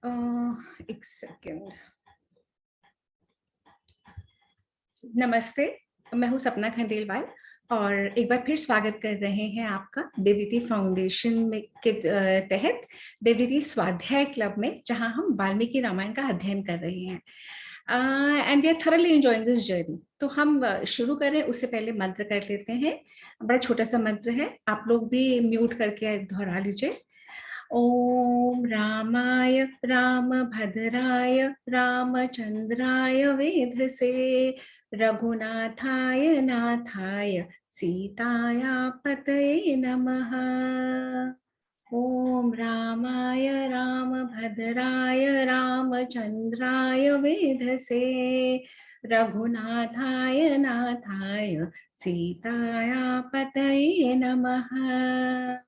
एक सेकेंड। नमस्ते, मैं हूँ सपना खंडेलवाल और एक बार फिर स्वागत कर रहे हैं आपका देवदीति फाउंडेशन में के तहत देवदीति स्वाध्याय क्लब में, जहाँ हम वाल्मीकि रामायण का अध्ययन कर रहे हैं and we are thoroughly enjoying this journey. तो हम शुरू करें उससे पहले मंत्र कर लेते हैं। बड़ा छोटा सा मंत्र है, आप लोग भी म्यूट करके दोहरा लीजिए। ओम रामाय रामभद्राय रामचंद्राय वेधसे रघुनाथाय नाथाय सीताया पतये नमः। ओम रामाय रामभद्राय रामचंद्राय वेधसे रघुनाथाय नाथाय सीताया पतये नमः।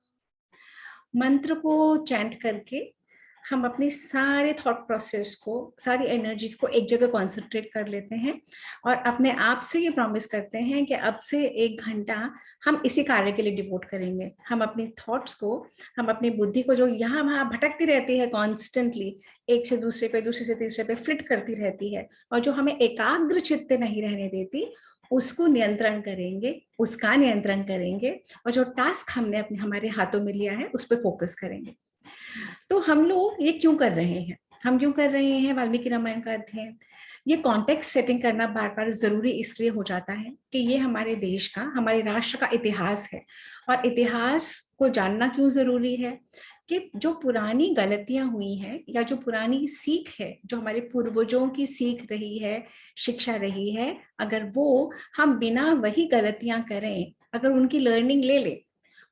मंत्र को चैंट करके हम अपनी सारे थॉट प्रोसेस को, सारी एनर्जीज को एक जगह कॉन्सेंट्रेट कर लेते हैं और अपने आप से ये प्रॉमिस करते हैं कि अब से 1 घंटा हम इसी कार्य के लिए डिवोट करेंगे। हम अपनी थॉट्स को, हम अपनी बुद्धि को जो यहाँ वहाँ भटकती रहती है कॉन्स्टेंटली, एक से दूसरे पे, दूसरे से तीसरे पे फ्लिट करती रहती है और जो हमें एकाग्र चित्त नहीं रहने देती, उसको नियंत्रण करेंगे, उसका नियंत्रण करेंगे और जो टास्क हमने अपने हमारे हाथों में लिया है उस पर फोकस करेंगे। तो हम लोग ये क्यों कर रहे हैं? हम क्यों कर रहे हैं वाल्मीकि रामायण का अध्ययन? ये कॉन्टेक्स्ट सेटिंग करना बार बार जरूरी इसलिए हो जाता है कि ये हमारे देश का, हमारे राष्ट्र का इतिहास है। और इतिहास को जानना क्यों जरूरी है? कि जो पुरानी गलतियां हुई हैं या जो पुरानी सीख है, जो हमारे पूर्वजों की सीख रही है, शिक्षा रही है, अगर वो हम बिना वही गलतियां करें, अगर उनकी लर्निंग ले लें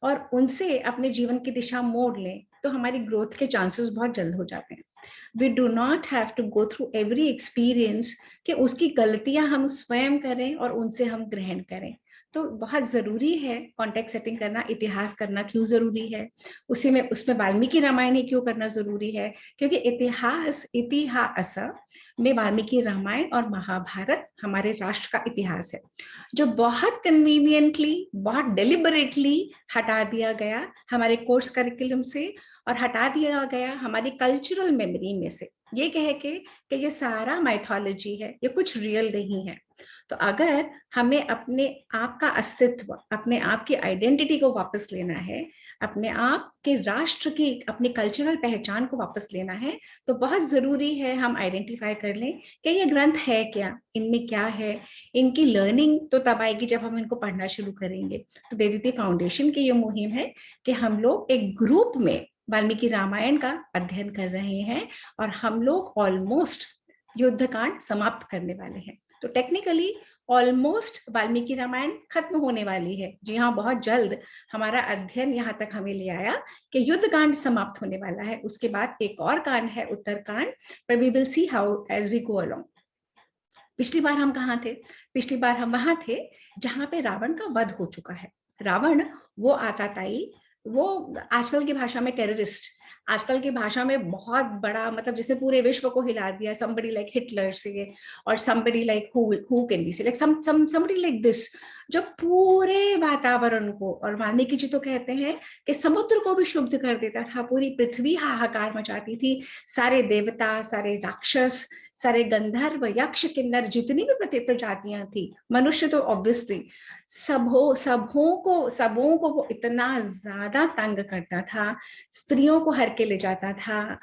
और उनसे अपने जीवन की दिशा मोड़ लें, तो हमारी ग्रोथ के चांसेस बहुत जल्द हो जाते हैं। We do not have to go through every experience कि उसकी गलतियां हम स्वयं करें और उनसे हम ग्रहण करें। तो बहुत जरूरी है कॉन्टेक्स्ट सेटिंग करना। इतिहास करना क्यों जरूरी है? उसी में, उसमें वाल्मीकि रामायण ही क्यों करना जरूरी है? क्योंकि इतिहास में वाल्मीकि रामायण और महाभारत हमारे राष्ट्र का इतिहास है, जो बहुत कन्वीनियंटली, बहुत डेलिबरेटली हटा दिया गया हमारे कोर्स करिकुलम से और हटा दिया गया हमारी कल्चरल मेमोरी में से, ये कह के कि ये सारा माइथोलॉजी है, ये कुछ रियल नहीं है। तो अगर हमें अपने आप का अस्तित्व, अपने आप की आइडेंटिटी को वापस लेना है, अपने आप के राष्ट्र की, अपनी कल्चरल पहचान को वापस लेना है, तो बहुत जरूरी है हम आइडेंटिफाई कर लें कि ये ग्रंथ है क्या, इनमें क्या है। इनकी लर्निंग तो तब आएगी जब हम इनको पढ़ना शुरू करेंगे। तो देवदीति फाउंडेशन की ये मुहिम है कि हम लोग एक ग्रुप में वाल्मीकि रामायण का अध्ययन कर रहे हैं और हम लोग ऑलमोस्ट युद्धकांड समाप्त करने वाले हैं। तो टेक्निकली ऑलमोस्ट वाल्मीकि रामायण खत्म होने वाली है। जी हाँ, बहुत जल्द हमारा अध्ययन यहाँ तक हमें ले आया कि युद्धकांड समाप्त होने वाला है। उसके बाद एक और कांड है, उत्तरकांड, पर we will see how as we go along. पिछली बार हम कहाँ थे? पिछली बार हम वहां थे जहां पे रावण का वध हो चुका है। रावण वो आताताई, वो आजकल की भाषा में टेररिस्ट, आजकल की भाषा में बहुत बड़ा, मतलब जिसने पूरे विश्व को हिला दिया, somebody like हिटलर से, और somebody like who can we say, like somebody like this, जो पूरे वातावरण को, और वाल्मीकि जी तो कहते हैं कि समुद्र को भी शुद्ध कर देता था, पूरी पृथ्वी हाहाकार मचाती थी, सारे देवता, सारे राक्षस, सारे गंधर्व, यक्ष, किन्नर, जितनी भी प्रजातियां थी, मनुष्य तो ऑब्वियसली, सबों को वो इतना ज्यादा तंग करता था, स्त्रियों को हर के ले जाता था।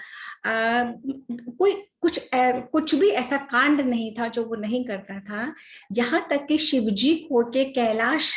कोई कुछ भी ऐसा कांड नहीं था जो वो नहीं करता था। यहाँ तक कि शिवजी को के कैलाश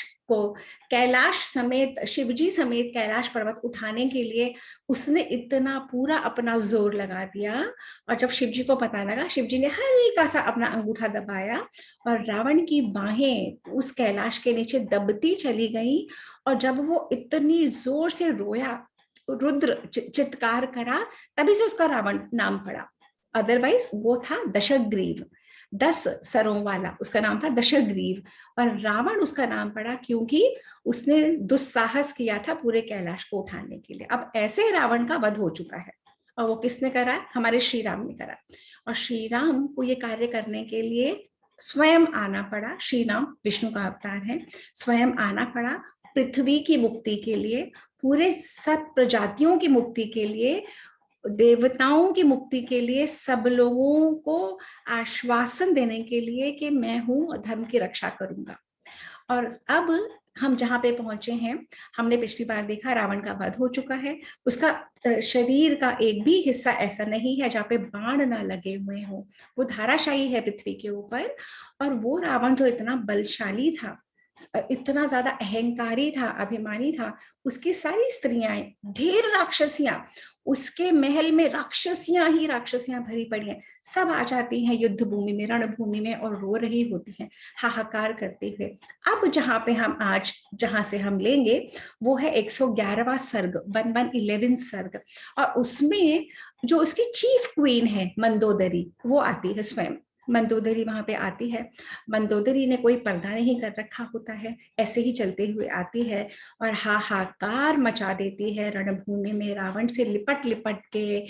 समेत, शिवजी समेत कैलाश पर्वत उठाने के लिए उसने इतना पूरा अपना जोर लगा दिया। और जब शिवजी को पता लगा, शिवजी ने हल्का सा अपना अंगूठा दबाया और रावण की बाहें उस कैलाश के नीचे दबती चली गई। और जब वो इतनी जोर से रोया, रुद्र चित्कार करा, तभी से उसका रावण नाम पड़ा। अदरवाइज वो था दशग्रीव, 10 सरों वाला, उसका नाम था दशग्रीव। और रावण उसका नाम पड़ा क्योंकि उसने दुस्साहस किया था पूरे कैलाश को उठाने के लिए। अब ऐसे रावण का वध हो चुका है और वो किसने करा? हमारे श्री राम ने करा। और श्री राम को ये कार्य करने के लिए स्वयं आना पड़ा। श्री राम विष्णु का अवतार है, स्वयं आना पड़ा पृथ्वी की मुक्ति के लिए, पूरे सब प्रजातियों की मुक्ति के लिए। देवताओं की मुक्ति के लिए, सब लोगों को आश्वासन देने के लिए कि मैं हूं, धर्म की रक्षा करूंगा। और अब हम जहाँ पे पहुंचे हैं, हमने पिछली बार देखा रावण का वध हो चुका है। उसका शरीर का एक भी हिस्सा ऐसा नहीं है जहाँ पे बाण ना लगे हुए हो, वो धाराशायी है पृथ्वी के ऊपर। और वो रावण जो इतना बलशाली था, इतना ज्यादा अहंकारी था, अभिमानी था, उसकी सारी स्त्रियां, ढेर राक्षसियां, उसके महल में राक्षसियां ही राक्षसियां भरी पड़ी हैं, सब आ जाती हैं युद्ध भूमि में, रणभूमि में, और रो रही होती हैं हाहाकार करते हुए। अब जहां पे हम आज, जहां से हम लेंगे, वो है 111वां सर्ग, 1111 सर्ग। और उसमें जो उसकी चीफ क्वीन है मंदोदरी, वो आती है स्वयं। मंदोदरी वहां पे आती है। मंदोदरी ने कोई पर्दा नहीं कर रखा होता है, ऐसे ही चलते हुए आती है और हाहाकार मचा देती है रणभूमि में, रावण से लिपट लिपट के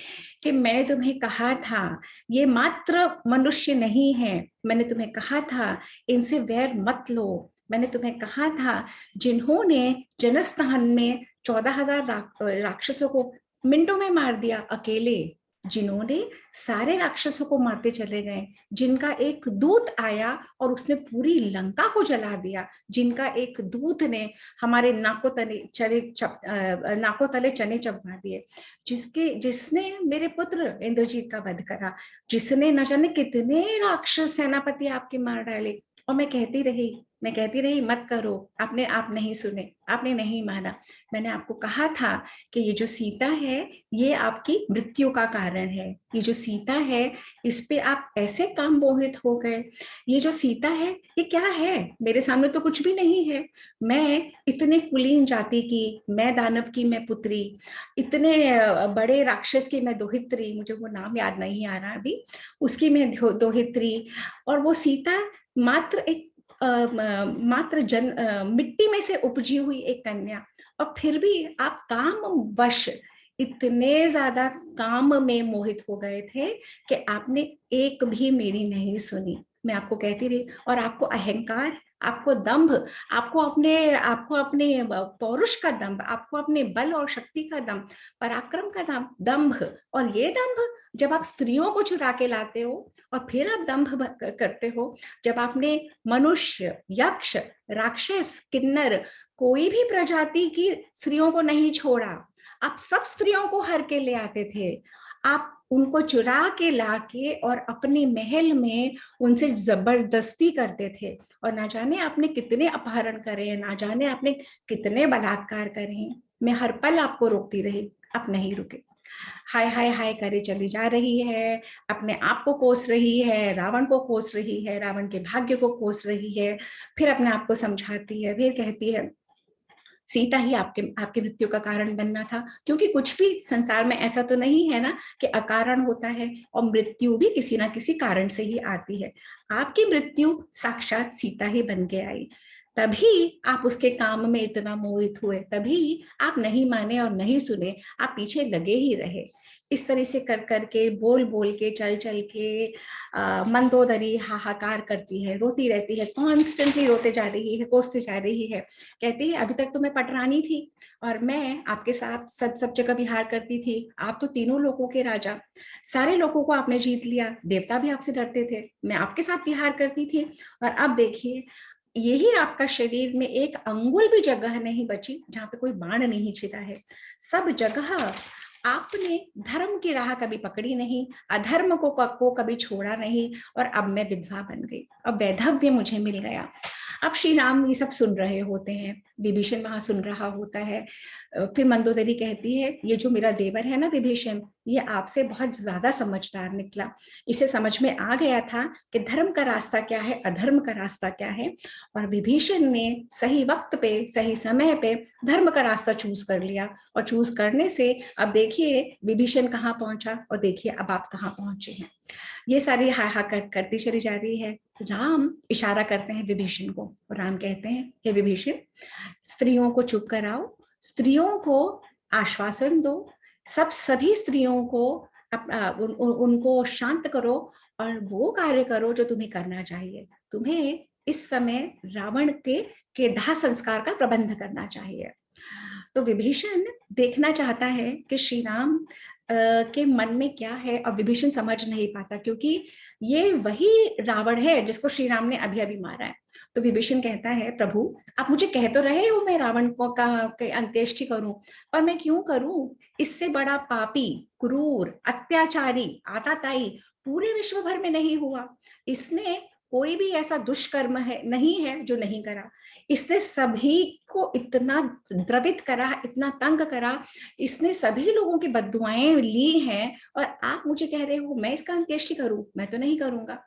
कि मैं तुम्हें कहा था ये मात्र मनुष्य नहीं है, मैंने तुम्हें कहा था इनसे वैर मत लो, मैंने तुम्हें कहा था जिन्होंने जनस्थान में 14,000 राक्षसों को मिनटों में मार दिया अकेले, जिन्होंने सारे राक्षसों को मारते चले गए, जिनका एक दूत आया और उसने पूरी लंका को जला दिया, जिनका एक दूत ने हमारे नाकों तले चने चबा दिए, जिसने मेरे पुत्र इंद्रजीत का वध करा, जिसने न जाने कितने राक्षस सेनापति आपके मार डाले। और मैं कहती रही मत करो, आपने आप नहीं सुने, आपने नहीं माना। मैंने आपको कहा था कि ये जो सीता है ये आपकी मृत्यु का कारण है, ये जो सीता है इस पे आप ऐसे काम मोहित हो गए। ये जो सीता है ये क्या है, मेरे सामने तो कुछ भी नहीं है। मैं इतने कुलीन जाति की, मैं दानव की मैं पुत्री, इतने बड़े राक्षस की मैं दोहित्री, मुझे वो नाम याद नहीं आ रहा अभी, उसकी मैं दोहित्री, और वो सीता मात्र एक मिट्टी में से उपजी हुई एक कन्या। और फिर भी आप काम वश इतने ज्यादा काम में मोहित हो गए थे कि आपने एक भी मेरी नहीं सुनी। मैं आपको कहती रही, और आपको अहंकार, आपको दंभ, आपको अपने पौरुष का दंभ, आपको अपने बल और शक्ति का दंभ, पराक्रम का दंभ। और ये दंभ जब आप स्त्रियों को चुरा के लाते हो, और फिर आप दंभ करते हो जब आपने मनुष्य, यक्ष, राक्षस, किन्नर, कोई भी प्रजाति की स्त्रियों को नहीं छोड़ा, आप सब स्त्रियों को हर के ले आते थे, आप उनको चुरा के लाके और अपने महल में उनसे जबरदस्ती करते थे। और ना जाने आपने कितने अपहरण करे हैं, ना जाने आपने कितने बलात्कार करे हैं। मैं हर पल आपको रोकती रही, आप नहीं रुके, हाय हाय हाय करे चली जा रही है, अपने आप को कोस रही है, रावण को कोस रही है, रावण के भाग्य को कोस रही है, फिर अपने आप को समझाती है, फिर कहती है सीता ही आपके आपके मृत्यु का कारण बनना था। क्योंकि कुछ भी संसार में ऐसा तो नहीं है ना कि अकारण होता है, और मृत्यु भी किसी ना किसी कारण से ही आती है। आपकी मृत्यु साक्षात सीता ही बन के आई, तभी आप उसके काम में इतना मोहित हुए, तभी आप नहीं माने और नहीं सुने, आप पीछे लगे ही रहे। इस तरह से कर करके, बोल बोल के, चल चल के मंदोदरी हाहाकार करती है, रोती रहती है, कॉन्स्टेंटली रोते जा रही है, कोसते जा रही है। कहती है अभी तक तो मैं पटरानी थी और मैं आपके साथ सब सब जगह विहार करती थी, आप तो तीनों लोगों के राजा, सारे लोगों को आपने जीत लिया, देवता भी आपसे डरते थे, मैं आपके साथ विहार करती थी, और अब देखिए यही आपका शरीर में एक अंगुल भी जगह नहीं बची जहां पे कोई बाण नहीं छिदा है। सब जगह आपने धर्म की राह कभी पकड़ी नहीं, अधर्म को कभी छोड़ा नहीं, और अब मैं विधवा बन गई, अब वैधव्य मुझे मिल गया। अब श्री राम ये सब सुन रहे होते हैं, विभीषण वहां सुन रहा होता है। फिर मंदोदरी कहती है ये जो मेरा देवर है ना विभीषण, ये आपसे बहुत ज्यादा समझदार निकला, इसे समझ में आ गया था कि धर्म का रास्ता क्या है, अधर्म का रास्ता क्या है, और विभीषण ने सही वक्त पे, सही समय पे धर्म का रास्ता चूज कर लिया। और चूज करने से अब देखिए विभीषण कहाँ पहुंचा, और देखिए अब आप कहाँ पहुंचे हैं। ये सारी हाहाकार करती चली जा रही है। राम इशारा करते हैं विभीषण को, और राम कहते हैं कि विभीषण स्त्रियों को चुप कराओ, स्त्रियों को आश्वासन दो, सभी स्त्रियों को उनको शांत करो, और वो कार्य करो जो तुम्हें करना चाहिए। तुम्हें इस समय रावण के दाह संस्कार का प्रबंध करना चाहिए। तो विभीषण देखना चाहता है कि श्री राम के मन में क्या है और विभीषण समझ नहीं पाता, क्योंकि ये वही रावण है जिसको श्री राम ने अभी अभी मारा है। तो विभीषण कहता है, प्रभु आप मुझे कह तो रहे हो मैं रावण को का अंत्येष्टि करूं, पर मैं क्यों करूं? इससे बड़ा पापी, क्रूर, अत्याचारी, आताताई पूरे विश्व भर में नहीं हुआ। इसने कोई भी ऐसा दुष्कर्म है नहीं है जो नहीं करा। इसने सभी को इतना द्रवित करा, इतना तंग करा, इसने सभी लोगों की बद्दुआएं ली हैं, और आप मुझे कह रहे हो मैं इसका अंत्येष्टि करूं? मैं तो नहीं करूंगा।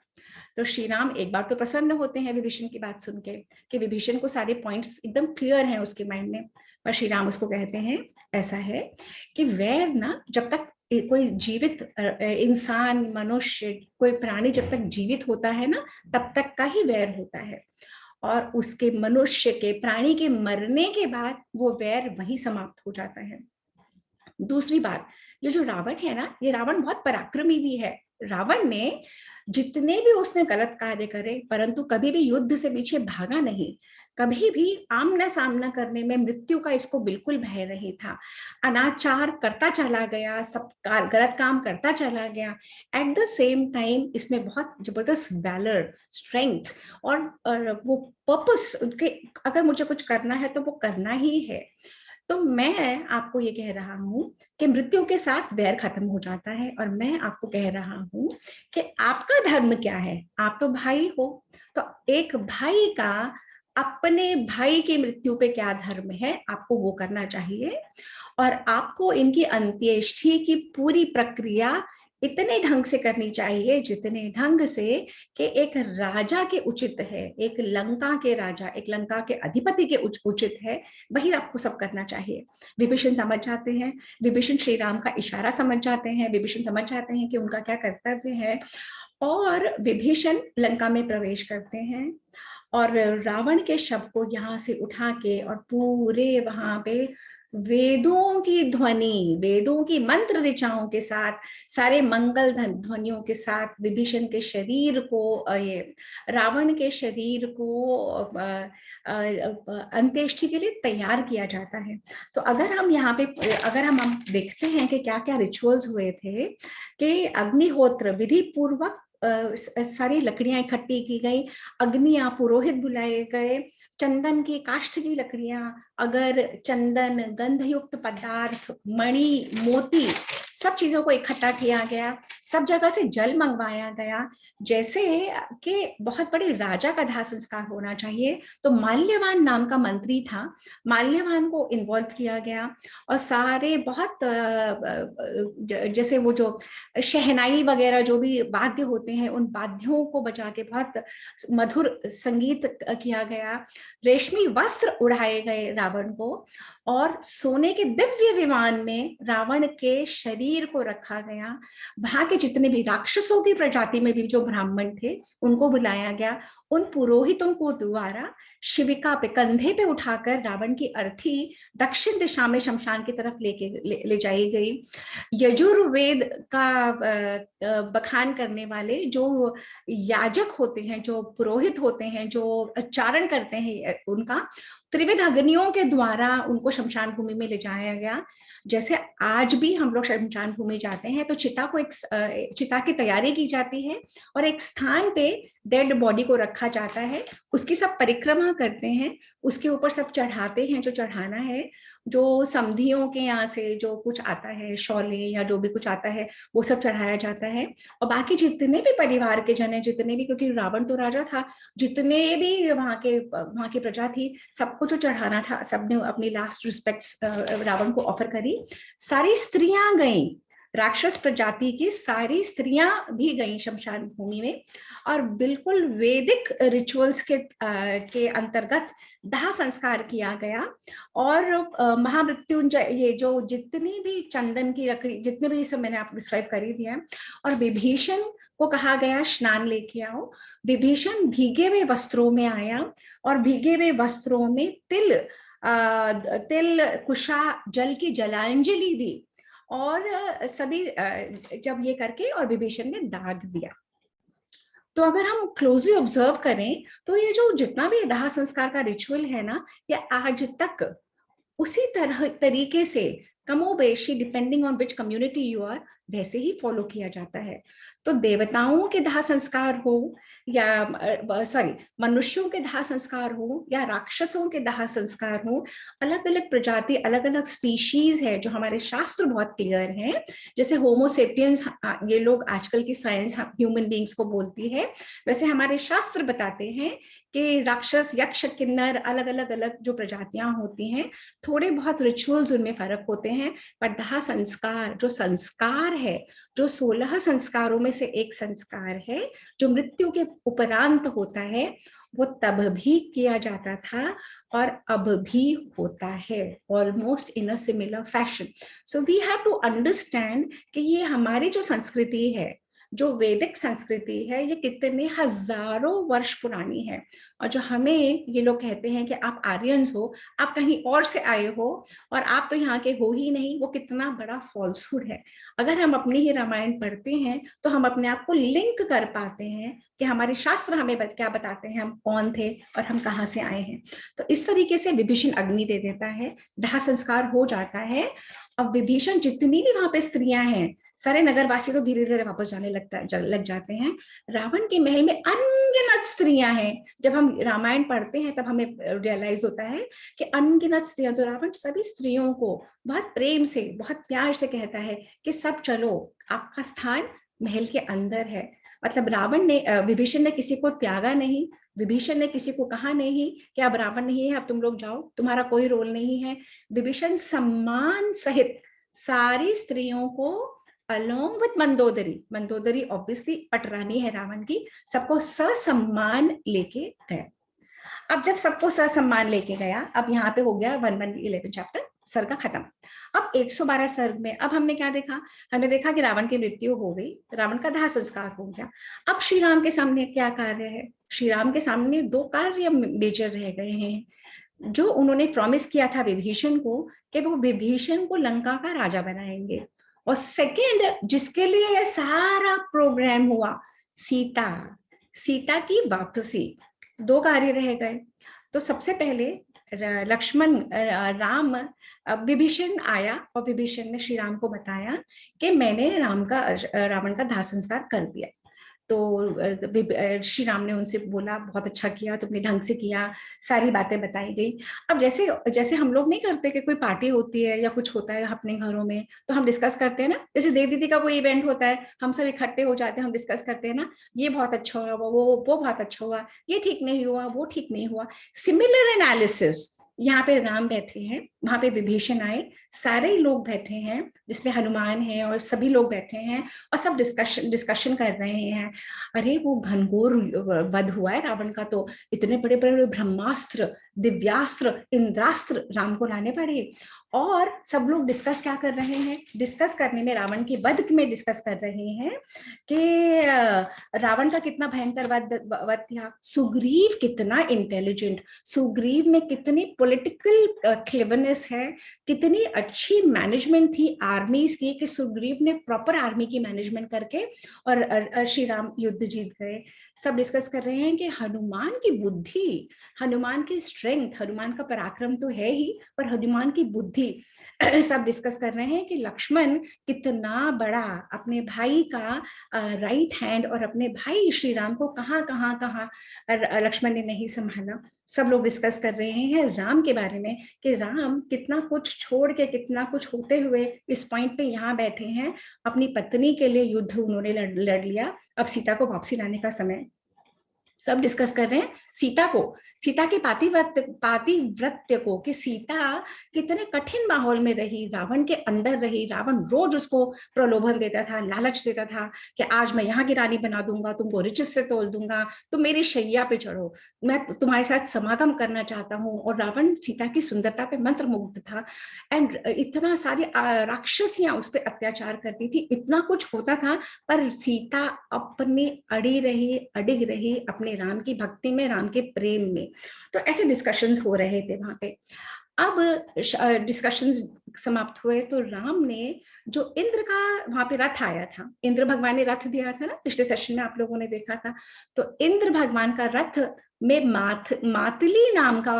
तो श्री राम एक बार तो प्रसन्न होते हैं विभीषण की बात सुन के, कि विभीषण को सारे पॉइंट्स एकदम क्लियर हैं उसके माइंड में। पर श्री राम उसको कहते हैं, ऐसा है कि वैर ना, जब तक कोई जीवित इंसान, मनुष्य, कोई प्राणी जब तक जीवित होता है ना, तब तक का ही वैर होता है। और उसके, मनुष्य के, प्राणी के मरने के बाद वो वैर वही समाप्त हो जाता है। दूसरी बात, ये जो रावण है ना, ये रावण बहुत पराक्रमी भी है। रावण ने जितने भी उसने गलत कार्य करे, परंतु कभी भी युद्ध से पीछे भागा नहीं, कभी भी आमना सामना करने में मृत्यु का इसको बिल्कुल भय नहीं था। अनाचार करता चला गया, सब गलत काम करता चला गया। एट द सेम टाइम इसमें बहुत जबरदस्त वैलर, स्ट्रेंथ और वो पर्पस, उनके अगर मुझे कुछ करना है तो वो करना ही है। तो मैं आपको ये कह रहा हूं कि मृत्यु के साथ वैर खत्म हो जाता है, और मैं आपको कह रहा हूं कि आपका धर्म क्या है? आप तो भाई हो, तो एक भाई का अपने भाई की मृत्यु पे क्या धर्म है, आपको वो करना चाहिए। और आपको इनकी अंत्येष्टि की पूरी प्रक्रिया इतने ढंग से करनी चाहिए जितने ढंग से कि एक राजा के उचित है, एक लंका के राजा, एक लंका के अधिपति के उचित है, वही आपको सब करना चाहिए। विभीषण समझ जाते हैं, विभीषण श्री राम का इशारा समझ जाते हैं, विभीषण समझ जाते हैं कि उनका क्या कर्तव्य है, और विभीषण लंका में प्रवेश करते हैं और रावण के शव को यहाँ से उठा के, और पूरे वहां पे वेदों की ध्वनि, वेदों की मंत्र ऋचाओं के साथ, सारे मंगल ध्वनियों के साथ विभीषण के शरीर को, ये रावण के शरीर को अंत्येष्टि के लिए तैयार किया जाता है। तो अगर हम यहाँ पे, अगर हम देखते हैं कि क्या क्या रिचुअल्स हुए थे, कि अग्निहोत्र विधि पूर्वक सारी लकड़ियां इकट्ठी की गई, अग्नियां, पुरोहित बुलाए गए, चंदन की, काष्ठ की लकड़ियां, अगर, चंदन, गंधयुक्त पदार्थ, मणि, मोती, सब चीजों को इकट्ठा किया गया, सब जगह से जल मंगवाया गया, जैसे कि बहुत बड़े राजा का दाह संस्कार होना चाहिए। तो माल्यवान नाम का मंत्री था, माल्यवान को इन्वॉल्व किया गया, और सारे बहुत जैसे वो जो शहनाई वगैरह जो भी वाद्य होते हैं, उन वाद्यों को बजा के बहुत मधुर संगीत किया गया, रेशमी वस्त्र उड़ाए गए रावण को, और सोने के दिव्य विमान में रावण के शरीर को रखा गया। वहां के जितने भी राक्षसों की प्रजाति में भी जो ब्राह्मण थे उनको बुलाया गया, उन पुरोहितों को द्वारा शिविका पे, कंधे पे उठाकर रावण की अर्थी दक्षिण दिशा में शमशान की तरफ ले जाई गई। यजुर्वेद का बखान करने वाले जो याजक होते हैं, जो पुरोहित होते हैं, जो चारण करते हैं, उनका त्रिविध अग्नियों के द्वारा उनको शमशान भूमि में ले जाया गया। जैसे आज भी हम लोग शमशान भूमि जाते हैं तो चिता को, एक चिता की तैयारी की जाती है, और एक स्थान पे डेड बॉडी को रखा जाता है, उसकी सब परिक्रमा करते हैं, उसके ऊपर सब चढ़ाते हैं जो चढ़ाना है, जो समधियों के यहाँ से जो कुछ आता है, शौले या जो भी कुछ आता है वो सब चढ़ाया जाता है। और बाकी जितने भी परिवार के जन है, जितने भी, क्योंकि रावण तो राजा था, जितने भी वहां की प्रजा थी, सबको जो चढ़ाना था, सबने अपनी लास्ट रिस्पेक्ट्स रावण को ऑफर करी। सारी स्त्रियां गईं, राक्षस प्रजाति की सारी स्त्रियां भी गईं शमशान भूमि में, और बिल्कुल वैदिक रिचुअल्स के अंतर्गत दाह संस्कार किया गया। और महामृत्युंजय, ये जो जितनी भी चंदन की लकड़ी, जितने भी, सब मैंने आपको डिस्क्राइब कर ही दिया। और विभीषण को कहा गया स्नान लेके आओ। विभीषण भीगे हुए वस्त्रों में आया, और भीगे हुए वस्त्रों में तिल, कुशा जल की जलांजलि दी, और सभी जब ये करके, और विभीषण ने दाग दिया। तो अगर हम क्लोजली ऑब्जर्व करें तो ये जो जितना भी दाह संस्कार का रिचुअल है ना, ये आज तक उसी तरह तरीके से कमोबेशी depending on which community you are वैसे ही फॉलो किया जाता है। तो देवताओं के दाह संस्कार हो या मनुष्यों के दाह संस्कार हो या राक्षसों के दाह संस्कार हो, अलग अलग प्रजाति, अलग अलग स्पीशीज है जो हमारे शास्त्र बहुत क्लियर हैं। जैसे होमोसेपियंस ये लोग आजकल की साइंस ह्यूमन बींग्स को बोलती है, वैसे हमारे शास्त्र बताते हैं कि राक्षस, यक्ष, किन्नर, अलग अलग अलग जो प्रजातियां होती हैं, थोड़े बहुत रिचुअल्स उनमें फर्क होते हैं, पर दाह संस्कार जो संस्कार है, जो 16 संस्कारों में से एक संस्कार है जो मृत्यु के उपरांत होता है, वो तब भी किया जाता था और अब भी होता है, almost in a similar fashion. So we have to understand कि ये हमारी जो संस्कृति है, जो वैदिक संस्कृति है, ये कितने हजारों वर्ष पुरानी है। और जो हमें ये लोग कहते हैं कि आप आर्यंस हो, आप कहीं और से आए हो और आप तो यहाँ के हो ही नहीं, वो कितना बड़ा फॉल्सहुड है। अगर हम अपनी ही रामायण पढ़ते हैं तो हम अपने आप को लिंक कर पाते हैं कि हमारे शास्त्र हमें क्या बताते हैं, हम कौन थे और हम कहाँ से आए हैं। तो इस तरीके से विभीषण अग्नि दे देता है, दाह संस्कार हो जाता है। अब विभीषण, जितनी भी वहां पे स्त्रियां हैं, सारे नगरवासी तो धीरे धीरे वापस जाने लग जाते हैं। रावण के महल में अनगिनत स्त्रियां हैं। जब हम रामायण पढ़ते हैं तब हमें रियलाइज होता है कि अनगिनत स्त्रियां, तो रावण सभी स्त्रियों को बहुत प्रेम से, बहुत प्यार से कहता है कि सब चलो, आपका स्थान महल के अंदर है। मतलब रावण ने, विभीषण ने किसी को त्यागा नहीं, विभीषण ने किसी को कहा नहीं कि अब रावण नहीं है, अब तुम लोग जाओ, तुम्हारा कोई रोल नहीं है। विभीषण सम्मान सहित सारी स्त्रियों को along with Mandodari, Mandodari obviously पटरानी है रावण की, सबको ससम्मान लेके गया। अब जब सबको ससम्मान लेके गया, अब यहाँ पे हो गया 111 चैप्टर, सर्ग खत्म। अब 112 सर्ग में अब हमने क्या देखा? हमने देखा कि रावण की मृत्यु हो गई, रावण का दाह संस्कार हो गया। अब श्री राम के सामने क्या कार्य है? श्री राम के सामने 2 कार्य मेजर रह गए हैं। जो उन्होंने प्रॉमिस किया था विभीषण को कि वो विभीषण को लंका का राजा बनाएंगे, और सेकेंड जिसके लिए ये सारा प्रोग्राम हुआ, सीता, सीता की वापसी। 2 कार्य रह गए। तो सबसे पहले लक्ष्मण, राम, विभीषण आया और विभीषण ने श्री राम को बताया कि मैंने रावण का दाह संस्कार कर दिया। तो श्री राम ने उनसे बोला, बहुत अच्छा किया, तुमने ढंग से किया, सारी बातें बताई गई। अब जैसे जैसे हम लोग नहीं करते कि कोई पार्टी होती है या कुछ होता है अपने घरों में, तो हम डिस्कस करते हैं ना, जैसे देव दीदी का कोई इवेंट होता है, हम सब इकट्ठे हो जाते हैं, हम डिस्कस करते हैं ना, ये बहुत अच्छा हुआ, वो बहुत अच्छा हुआ, ये ठीक नहीं हुआ, वो ठीक नहीं हुआ। सिमिलर एनालिसिस यहाँ पे राम बैठे हैं, वहां पे विभीषण आए, सारे लोग बैठे हैं, जिसमें हनुमान है और सभी लोग बैठे हैं, और सब डिस्कशन कर रहे हैं। अरे वो घनघोर वध हुआ है रावण का, तो इतने बड़े बड़े ब्रह्मास्त्र, दिव्यास्त्र, इंद्रास्त्र राम को लाने पड़े। और सब लोग डिस्कस क्या कर रहे हैं? डिस्कस करने में, रावण के वध में डिस्कस कर रहे हैं कि रावण का कितना भयंकर वध था, सुग्रीव कितना इंटेलिजेंट, सुग्रीव में कितनी पॉलिटिकल क्लेवरनेस है, कितनी अच्छी मैनेजमेंट थी आर्मीज की, कि सुग्रीव ने प्रॉपर आर्मी की मैनेजमेंट करके और श्री राम युद्ध जीत गए। सब डिस्कस कर रहे हैं कि हनुमान की बुद्धि, हनुमान की स्ट्रेंथ, हनुमान का पराक्रम तो है ही, पर हनुमान की बुद्धि सब डिस्कस कर रहे हैं कि लक्ष्मण कितना बड़ा अपने भाई का राइट हैंड, और अपने भाई श्री राम को कहाँ कहाँ कहाँ लक्ष्मण ने नहीं संभाला। सब लोग डिस्कस कर रहे हैं राम के बारे में कि राम कितना कुछ छोड़ के, कितना कुछ होते हुए इस पॉइंट पे यहाँ बैठे हैं। अपनी पत्नी के लिए युद्ध उन्होंने लड़ लिया, अब सीता को वापसी लाने का समय। सब डिस्कस कर रहे हैं सीता को, सीता के पातिव्रत्य को, कि सीता कितने कठिन माहौल में रही, रावण के अंडर रही, रावण रोज उसको प्रलोभन देता था, लालच देता था कि आज मैं यहाँ की रानी बना दूंगा, तुमको रिचेस से तोल दूंगा, तुम मेरी शैया पे चढ़ो, मैं तुम्हारे साथ समागम करना चाहता हूँ। और रावण सीता की सुंदरता पे मंत्रमुग्ध था, एंड इतना सारी राक्षसियां उस पर अत्याचार करती थी, इतना कुछ होता था, पर सीता अपने अडिग रही अपने राम की भक्ति में, राम के प्रेम में। तो ऐसे डिस्कशंस हो रहे थे वहां पे। अब डिस्कशंस समाप्त हुए तो राम ने, जो इंद्र का वहां पे रथ आया था, इंद्र भगवान ने रथ दिया था ना, पिछले सेशन में आप लोगों ने देखा था, तो इंद्र भगवान का रथ में मातली नाम का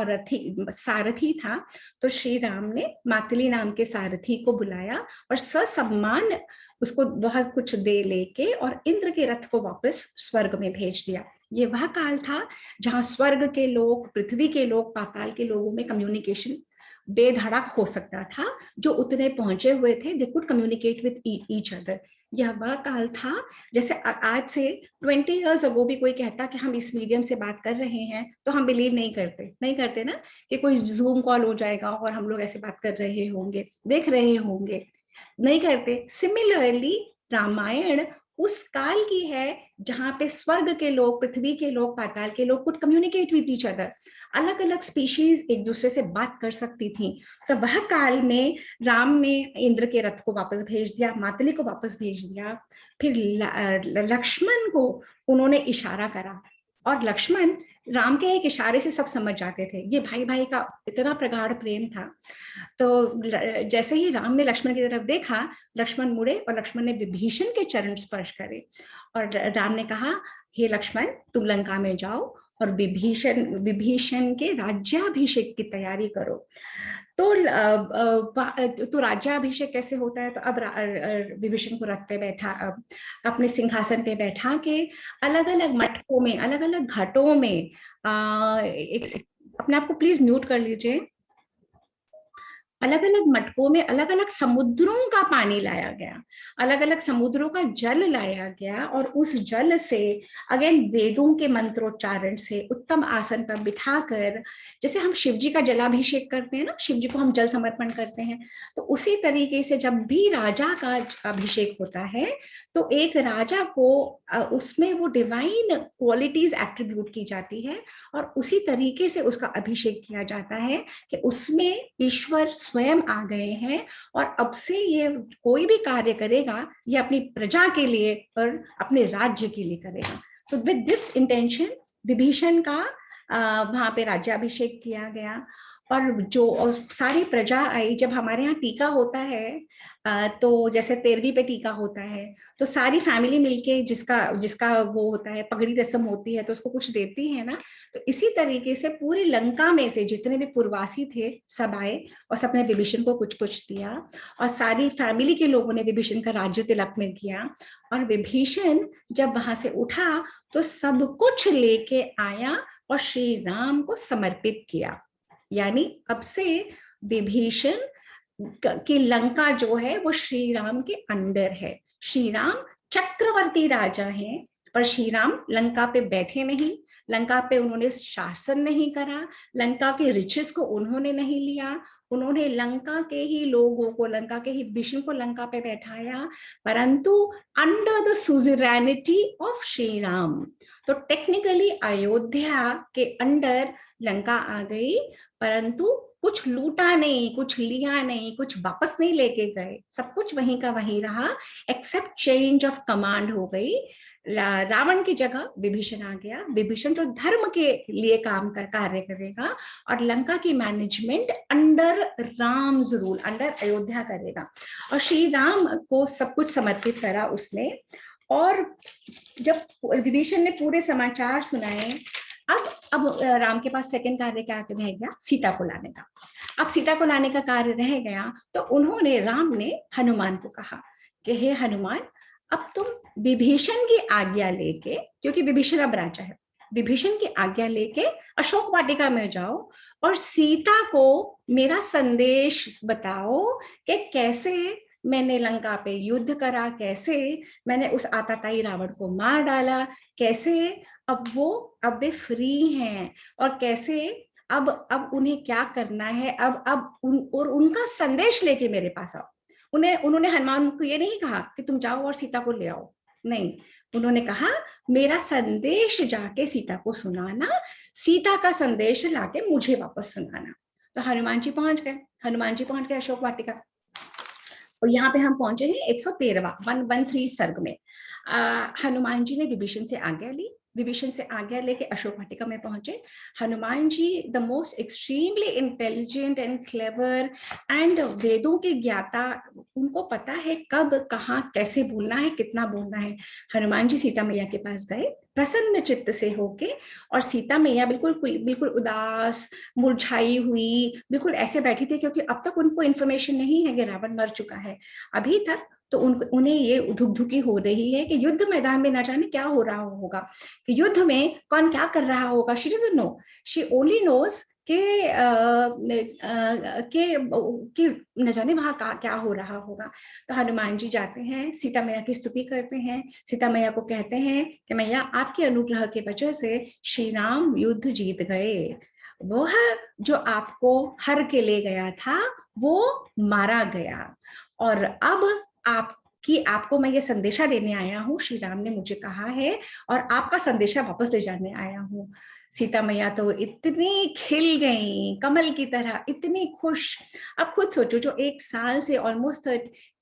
सारथी था। तो श्री राम ने मातली नाम के सारथी को बुलाया और ससम्मान उसको बहुत कुछ दे लेके और इंद्र के रथ को वापस स्वर्ग में भेज दिया। ये वह काल था जहां स्वर्ग के लोग, पृथ्वी के लोग, पाताल के लोगों में कम्युनिकेशन बेधड़क हो सकता था। जो उतने पहुंचे हुए थे, they could communicate with each other. यह वह काल था, जैसे आज से 20 ईयर्स अगो भी कोई कहता कि हम इस मीडियम से बात कर रहे हैं तो हम बिलीव नहीं करते ना, कि कोई जूम कॉल हो जाएगा और हम लोग ऐसे बात कर रहे होंगे, देख रहे होंगे, नहीं करते। सिमिलरली रामायण उस काल की है जहां पे स्वर्ग के लोग, पृथ्वी के लोग, पाताल के लोग could communicate with each other. अलग अलग स्पीशीज एक दूसरे से बात कर सकती थी। तो वह काल में राम ने इंद्र के रथ को वापस भेज दिया, मातली को वापस भेज दिया। फिर लक्ष्मण को उन्होंने इशारा करा और लक्ष्मण, राम के एक इशारे से सब समझ जाते थे। ये भाई भाई का इतना प्रगाढ़ प्रेम था। तो जैसे ही राम ने लक्ष्मण की तरफ देखा, लक्ष्मण मुड़े और लक्ष्मण ने विभीषण के चरण स्पर्श करे और राम ने कहा, हे लक्ष्मण, तुम लंका में जाओ और विभीषण के राज्याभिषेक की तैयारी करो। तो राज्याभिषेक कैसे होता है? तो अब विभीषण को रथ पे बैठा, अपने सिंहासन पे बैठा के अलग अलग मटकों में, अलग अलग घाटों में, एक अपने आप को प्लीज म्यूट कर लीजिए, अलग अलग मटकों में अलग अलग समुद्रों का पानी लाया गया, अलग अलग समुद्रों का जल लाया गया और उस जल से अगेन वेदों के मंत्रोच्चारण से उत्तम आसन पर बिठाकर, जैसे हम शिव जी का जलाभिषेक करते हैं ना, शिव जी को हम जल समर्पण करते हैं, तो उसी तरीके से जब भी राजा का अभिषेक होता है तो एक राजा को उसमें वो डिवाइन क्वालिटीज एट्रीब्यूट की जाती है और उसी तरीके से उसका अभिषेक किया जाता है कि उसमें ईश्वर स्वयं आ गए हैं और अब से ये कोई भी कार्य करेगा ये अपनी प्रजा के लिए और अपने राज्य के लिए करेगा। तो विद दिस इंटेंशन विभीषण का वहां पे राज्याभिषेक किया गया और जो सारी प्रजा आई। जब हमारे यहाँ टीका होता है तो जैसे 13वीं पे टीका होता है तो सारी फैमिली मिलके जिसका जिसका वो होता है, पगड़ी रस्म होती है तो उसको कुछ देती है ना। तो इसी तरीके से पूरी लंका में से जितने भी पुरवासी थे सब आए और सबने विभीषण को कुछ कुछ दिया और सारी फैमिली के लोगों ने विभीषण का राज्य तिलक में किया। और विभीषण जब वहां से उठा तो सब कुछ लेके आया और श्री राम को समर्पित किया। यानी अब से विभीषण की लंका जो है वो श्री राम के अंडर है। श्री राम चक्रवर्ती राजा हैं पर श्री राम लंका पे बैठे नहीं, लंका पे उन्होंने शासन नहीं करा, लंका के रिचेस को उन्होंने नहीं लिया, उन्होंने लंका के ही लोगों को, लंका के ही विष्णु को लंका पे बैठाया, परंतु under the suzerainty of Shri Ram. तो टेक्निकली अयोध्या के अंडर लंका आ गई, परंतु कुछ लूटा नहीं, कुछ लिया नहीं, कुछ वापस नहीं लेके गए, सब कुछ वहीं का वहीं रहा, एक्सेप्ट चेंज ऑफ कमांड हो गई। रावण की जगह विभीषण आ गया। विभीषण जो धर्म के लिए कार्य करेगा और लंका की management under Ram's rule, under Ayodhya करेगा। और श्री राम को सब कुछ समर्पित करा उसने। और जब विभीषण ने पूरे समाचार सुनाए, अब राम के पास सेकंड कार्य क्या रह गया? सीता को लाने का। अब सीता को लाने का कार्य रह गया तो उन्होंने, राम ने हनुमान को कहा कि हे हनुमान, अब तुम विभीषण की आज्ञा लेके, क्योंकि विभीषण अब राजा है, विभीषण की आज्ञा लेके अशोक वाटिका में जाओ और सीता को मेरा संदेश बताओ कि कैसे मैंने लंका पे युद्ध करा, कैसे मैंने उस आताताई रावण को मार डाला, कैसे अब वे फ्री हैं और कैसे अब उन्हें क्या करना है, और उनका संदेश लेके मेरे पास आओ। उन्होंने हनुमान को ये नहीं कहा कि तुम जाओ और सीता को ले आओ, नहीं, उन्होंने कहा मेरा संदेश जाके सीता को सुनाना, सीता का संदेश लाके मुझे वापस सुनाना। तो हनुमान जी पहुंच गए अशोक वाटिका। और यहाँ पे हम पहुंचे हैं 113वां 113 सर्ग में। हनुमान जी ने विभीषण से आज्ञा ली, विभीषण से आज्ञा लेके अशोक वाटिका में पहुंचे। Hanuman ji the most extremely intelligent and clever and वेदों के ज्ञाता, उनको पता है कब कहाँ कैसे बोलना है, कितना बोलना है। हनुमान जी सीता मैया के पास गए प्रसन्न चित्त से होके, और सीता मैया बिल्कुल बिल्कुल उदास, मुरझाई हुई, बिल्कुल ऐसे बैठी थी, क्योंकि अब तक उनको इन्फॉर्मेशन नहीं है कि रावण मर चुका है। अभी तक तो उन्हें ये धुकधुकी हो रही है कि युद्ध मैदान में ना जाने क्या हो रहा होगा, कि युद्ध में कौन क्या कर रहा होगा। She doesn't know, she only knows कि न जाने वहां क्या हो रहा होगा। तो हनुमान जी जाते हैं, सीता मैया की स्तुति करते हैं, सीता मैया को कहते हैं कि मैया आपके अनुग्रह की वजह से श्री राम युद्ध जीत गए, वह जो आपको हर के ले गया था वो मारा गया, और अब आपको मैं ये संदेशा देने आया हूँ, श्री राम ने मुझे कहा है, और आपका संदेशा वापस ले जाने आया हूँ। सीता मैया तो इतनी खिल गई कमल की तरह, इतनी खुश। अब खुद सोचो, जो 1 साल से ऑलमोस्ट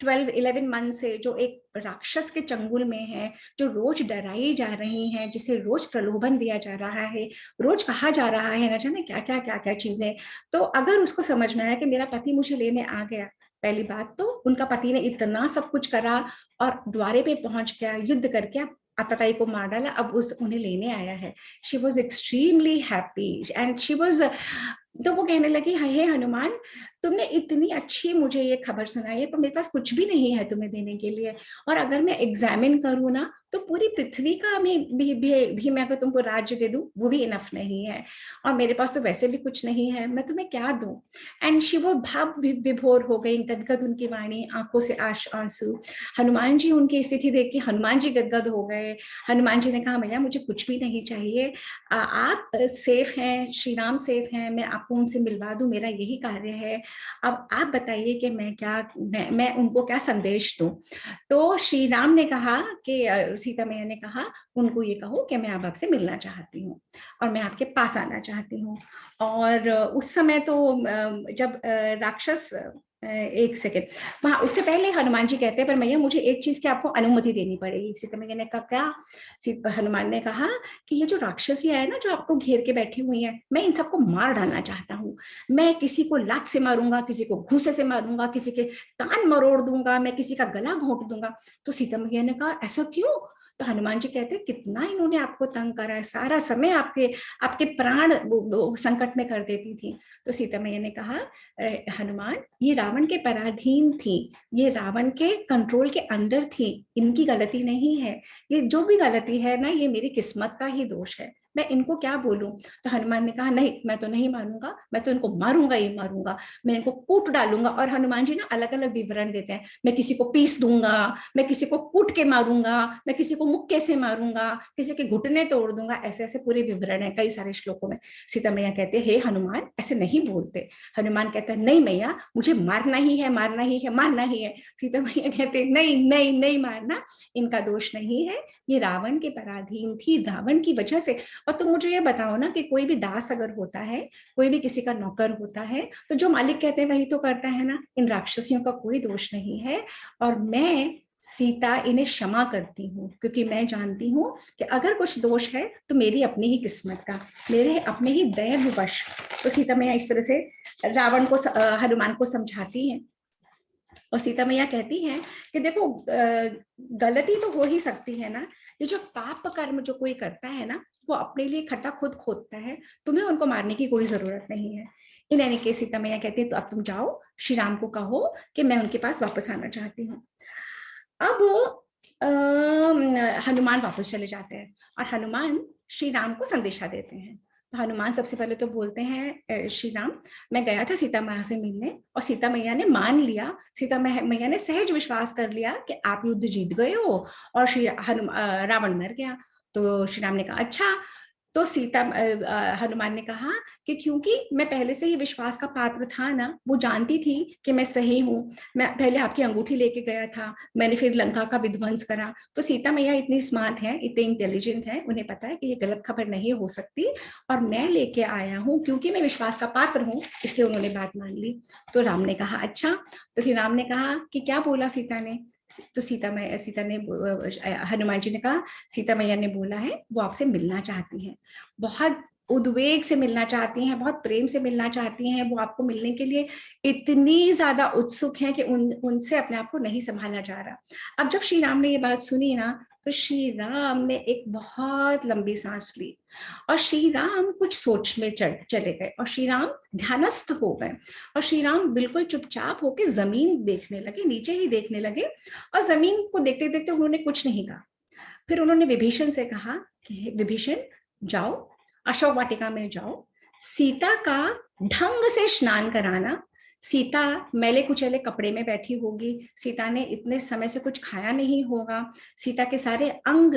12-11 मंथ से जो एक राक्षस के चंगुल में है, जो रोज डराई जा रही है, जिसे रोज प्रलोभन दिया जा रहा है, रोज कहा जा रहा है न जाने क्या क्या क्या क्या चीजें, तो अगर उसको समझ में आया कि मेरा पति मुझे लेने आ गया, पहली बात तो उनका पति ने इतना सब कुछ करा और द्वारे पे पहुंच गया, युद्ध करके आतताई को मार डाला, अब उन्हें लेने आया है। She was extremely happy and she was, तो वो कहने लगी, हे हनुमान, तुमने इतनी अच्छी मुझे ये खबर सुनाई है, पर मेरे पास कुछ भी नहीं है तुम्हें देने के लिए, और अगर मैं एग्जामिन करूँ ना तो पूरी पृथ्वी का भी मैं अगर तुमको राज्य दे दूं वो भी इनफ नहीं है, और मेरे पास तो वैसे भी कुछ नहीं है, मैं तुम्हें क्या दूं। एंड शिव भाव विभोर हो गई, गदगद उनकी वाणी, आंखों से आंसू। हनुमान जी उनकी स्थिति देख के हनुमान जी गदगद हो गए। हनुमान जी ने कहा, मैया मुझे कुछ भी नहीं चाहिए, आप सेफ हैं, श्री राम सेफ हैं, मैं आपको उनसे मिलवा दूं, मेरा यही कार्य है। अब आप बताइए कि मैं उनको क्या संदेश दूं। तो श्री राम ने कहा कि सीता मैया ने कहा, उनको ये कहो कि मैं अब आपसे मिलना चाहती हूँ और मैं आपके पास आना चाहती हूँ। और उस समय तो जब राक्षस, एक सेकेंड, वहां उससे पहले हनुमान जी कहते हैं, पर मैया मुझे एक चीज की आपको अनुमति देनी पड़ेगी। सीता मैया ने कहा, क्या। हनुमान ने कहा कि ये जो राक्षसियां है ना, जो आपको घेर के बैठी हुई है, मैं इन सबको मार डालना चाहता हूँ। मैं किसी को लात से मारूंगा, किसी को घूसे से मारूंगा, किसी के कान मरोड़ दूंगा, मैं किसी का गला घोंट दूंगा। तो सीता मैया ने कहा, ऐसा क्यों। तो हनुमान जी कहते हैं, कितना इन्होंने आपको तंग करा है, सारा समय आपके आपके प्राण वो संकट में कर देती थी। तो सीता मैया ने कहा, हनुमान, ये रावण के पराधीन थी, ये रावण के कंट्रोल के अंडर थी, इनकी गलती नहीं है, ये जो भी गलती है ना, ये मेरी किस्मत का ही दोष है, मैं इनको क्या बोलूं। तो हनुमान ने कहा, नहीं, मैं तो नहीं मानूंगा, मैं तो इनको मारूंगा ही मारूंगा, मैं इनको कूट डालूंगा। और हनुमान जी ना अलग अलग विवरण देते हैं, मैं किसी को पीस दूंगा, मैं किसी को कूट के मारूंगा, मैं किसी को मुक्के से मारूंगा, किसी के घुटने तोड़ दूंगा, ऐसे ऐसे पूरे विवरण है कई सारे श्लोकों में। सीता मैया कहते हैं, हे हनुमान, ऐसे नहीं बोलते। हनुमान कहता है, नहीं मैया, मुझे मारना ही है, मारना ही है, मारना ही है। सीता मैया कहते हैं, नहीं नहीं नहीं मारना, इनका दोष नहीं है, ये रावण के पराधीन थी, रावण की वजह से। और तुम मुझे ये बताओ ना कि कोई भी दास अगर होता है, कोई भी किसी का नौकर होता है, तो जो मालिक कहते हैं वही तो करता है ना, इन राक्षसियों का कोई दोष नहीं है। और मैं सीता इन्हें क्षमा करती हूँ, क्योंकि मैं जानती हूँ कि अगर कुछ दोष है तो मेरी अपनी ही किस्मत का, मेरे अपने ही दैववश। तो सीता मैया इस तरह से रावण को, हनुमान को समझाती हैं। और सीता मैया कहती हैं कि देखो, गलती तो हो ही सकती है ना, ये जो पाप कर्म जो कोई करता है ना, वो अपने लिए खड्डा खुद खोदता है, तुम्हें उनको मारने की कोई जरूरत नहीं है। इन एनी केस सीता मैया कहती है, तो अब तुम जाओ, श्री राम को कहो कि मैं उनके पास वापस आना चाहती हूँ। अब हनुमान वापस चले जाते हैं और हनुमान श्री राम को संदेशा देते हैं। तो हनुमान सबसे पहले तो बोलते हैं, श्री राम, मैं गया था सीता मैया से मिलने और सीता मैया ने मान लिया, सीता मैया ने सहज विश्वास कर लिया कि आप युद्ध जीत गए हो और रावण मर गया। तो श्री राम ने कहा, अच्छा। तो हनुमान ने कहा कि क्योंकि मैं पहले से ही विश्वास का पात्र था ना, वो जानती थी कि मैं सही हूँ, मैं पहले आपकी अंगूठी लेके गया था, मैंने फिर लंका का विध्वंस करा। तो सीता मैया इतनी स्मार्ट है, इतने इंटेलिजेंट है, उन्हें पता है कि ये गलत खबर नहीं हो सकती, और मैं लेके आया हूँ क्योंकि मैं विश्वास का पात्र हूँ, इसलिए उन्होंने बात मान ली। तो राम ने कहा, अच्छा। तो फिर राम ने कहा कि क्या बोला सीता ने। तो सीता ने हनुमान जी ने कहा, सीता मैया ने बोला है वो आपसे मिलना चाहती हैं, बहुत उद्वेग से मिलना चाहती हैं, बहुत प्रेम से मिलना चाहती हैं, वो आपको मिलने के लिए इतनी ज्यादा उत्सुक हैं कि उनसे अपने आप को नहीं संभाला जा रहा। अब जब श्री राम ने ये बात सुनी ना, तो श्री राम ने एक बहुत लंबी सांस ली और श्री राम कुछ सोच में चले गए और श्री राम ध्यानस्थ हो गए और श्री राम बिल्कुल चुपचाप होकर जमीन देखने लगे, नीचे ही देखने लगे और जमीन को देखते देखते उन्होंने कुछ नहीं कहा। फिर उन्होंने विभीषण से कहा कि विभीषण जाओ, अशोक वाटिका में जाओ, सीता का ढंग से स्नान कराना। सीता मैले कुचले कपड़े में बैठी होगी, सीता ने इतने समय से कुछ खाया नहीं होगा, सीता के सारे अंग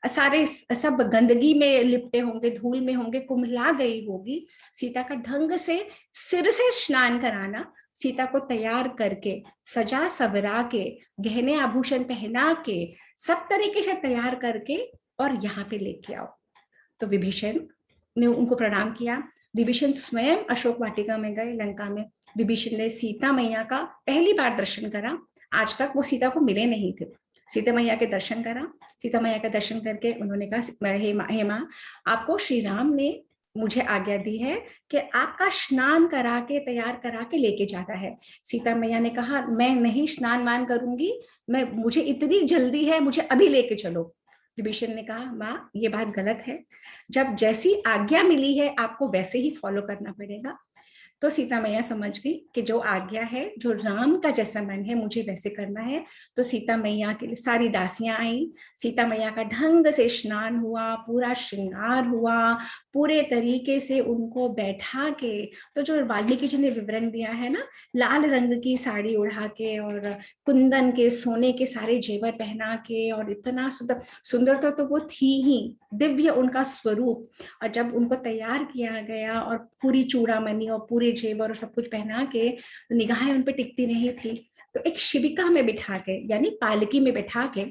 सारे सब गंदगी में लिपटे होंगे, धूल में होंगे, कुम्हला गई होगी। सीता का ढंग से सिर से स्नान कराना, सीता को तैयार करके सजा सवरा के गहने आभूषण पहना के सब तरीके से तैयार करके और यहाँ पे लेके आओ। तो विभीषण ने उनको प्रणाम किया। विभीषण स्वयं अशोक वाटिका में गए, लंका में। विभीषण ने सीता मैया का पहली बार दर्शन करा, आज तक वो सीता को मिले नहीं थे। सीता मैया के दर्शन करा, सीता मैया का दर्शन करके उन्होंने कहा, हे माँ, आपको श्री राम ने मुझे आज्ञा दी है कि आपका स्नान करा के तैयार करा के लेके जाता है। सीता मैया ने कहा, मैं नहीं स्नान मान करूंगी, मुझे इतनी जल्दी है, मुझे अभी लेके चलो। विभीषण ने कहा, माँ ये बात गलत है, जब जैसी आज्ञा मिली है आपको वैसे ही फॉलो करना पड़ेगा। तो सीता मैया समझ गई कि जो आज्ञा है, जो राम का जैसा मन है मुझे वैसे करना है। तो सीता मैया के लिए सारी दासियां आई, सीता मैया का ढंग से स्नान हुआ, पूरा श्रृंगार हुआ, पूरे तरीके से उनको बैठा के, तो जो वाल्मीकि जी ने विवरण दिया है ना, लाल रंग की साड़ी उड़ा के और कुंदन के सोने के सारे जेवर पहना के, और इतना सुंदर तो वो थी ही, दिव्य उनका स्वरूप। और जब उनको तैयार किया गया और पूरी चूड़ामणि और पूरे जेवर और सब कुछ पहना के, निगाहें उन पे टिकती नहीं थी, तो एक शिविका में बिठा के, यानी पालकी में बिठा के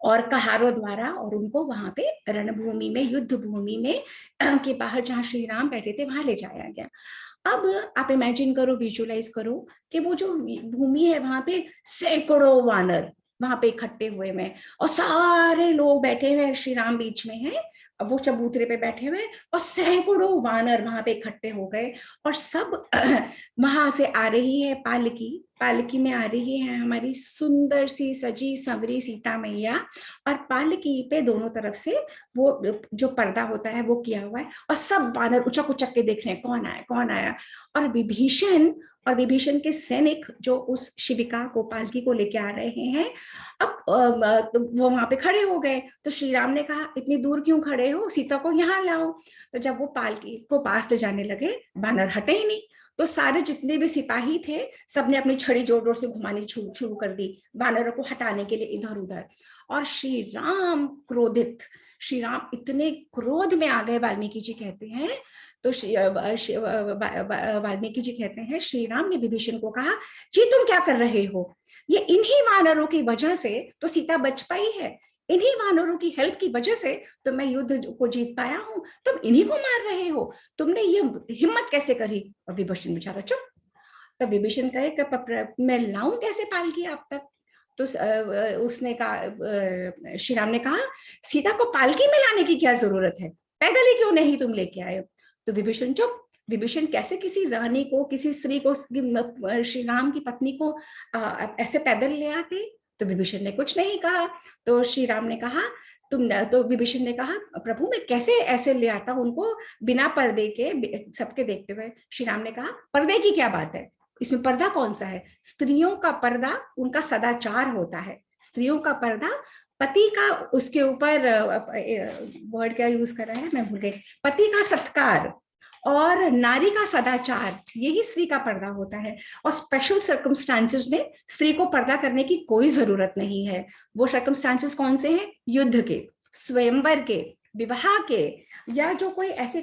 और कहारों द्वारा, और उनको वहां पे रणभूमि में, युद्ध भूमि में के बाहर जहां श्री राम बैठे थे वहां ले जाया गया। अब आप इमेजिन करो, विजुअलाइज करो कि वो जो भूमि है वहां पे सैकड़ों वानर वहां पे इकट्ठे हुए में, और सारे लोग बैठे हुए, श्री राम बीच में है, अब वो चबूतरे पे बैठे हुए और सैकड़ों वानर वहां पे इकट्ठे हो गए, और सब वहां से आ रही है पालकी, पालकी में आ रही है हमारी सुंदर सी सजी संवरी सीता मैया, और पालकी पे दोनों तरफ से वो जो पर्दा होता है वो किया हुआ है, और सब वानर उचक उचक के देख रहे हैं कौन आया कौन आया। और विभीषण के सैनिक जो उस शिविका को, पालकी को लेके आ रहे हैं, अब तो वो वहां पे खड़े हो गए। तो श्री राम ने कहा, इतनी दूर क्यों खड़े हो, सीता को यहाँ लाओ। तो जब वो पालकी को पास ले जाने लगे, वानर हटे ही नहीं, तो सारे जितने भी सिपाही थे सबने अपनी छड़ी जोर जोर से घुमानी शुरू कर दी वानरों को हटाने के लिए इधर उधर। और श्री राम क्रोधित, श्री राम इतने क्रोध में आ गए, वाल्मीकि जी कहते हैं, तो वाल्मीकि जी कहते हैं, श्री राम ने विभीषण को कहा, जी तुम क्या कर रहे हो, ये इन्हीं वानरों की वजह से तो सीता बच पाई है, इन्हीं वानरों की हेल्प की वजह से तो मैं युद्ध को जीत पाया हूं, तुम इन्हीं को मार रहे हो, तुमने ये हिम्मत कैसे करी। और विभीषण बेचारा चुप। तब विभीषण कहे कि मैं लाऊं कैसे पालकी आप तक। तो उसने कहा, श्री राम ने कहा, सीता को पालकी में लाने की क्या जरूरत है, पैदल ही क्यों नहीं तुम लेके आए। तो विभीषण चुप। विभीषण कैसे किसी रानी को, किसी स्त्री को, श्री राम की पत्नी को ऐसे पैदल ले आते। तो विभीषण ने कुछ नहीं कहा। तो श्री राम ने कहा, तो विभीषण ने कहा, प्रभु मैं कैसे ऐसे ले आता उनको बिना पर्दे के, सबके देखते हुए। श्री राम ने कहा, पर्दे की क्या बात है, इसमें पर्दा कौन सा है, स्त्रियों का पर्दा उनका सदाचार होता है, स्त्रियों का पर्दा पति का, उसके ऊपर वर्ड क्या यूज कर रहा है मैं भूल गई, पति का सत्कार और नारी का सदाचार, यही स्त्री का पर्दा होता है। और स्पेशल सर्कमस्टांसेस में स्त्री को पर्दा करने की कोई जरूरत नहीं है। वो सर्कमस्टांसेस कौन से हैं, युद्ध के, स्वयंवर के, विवाह के, या जो कोई ऐसे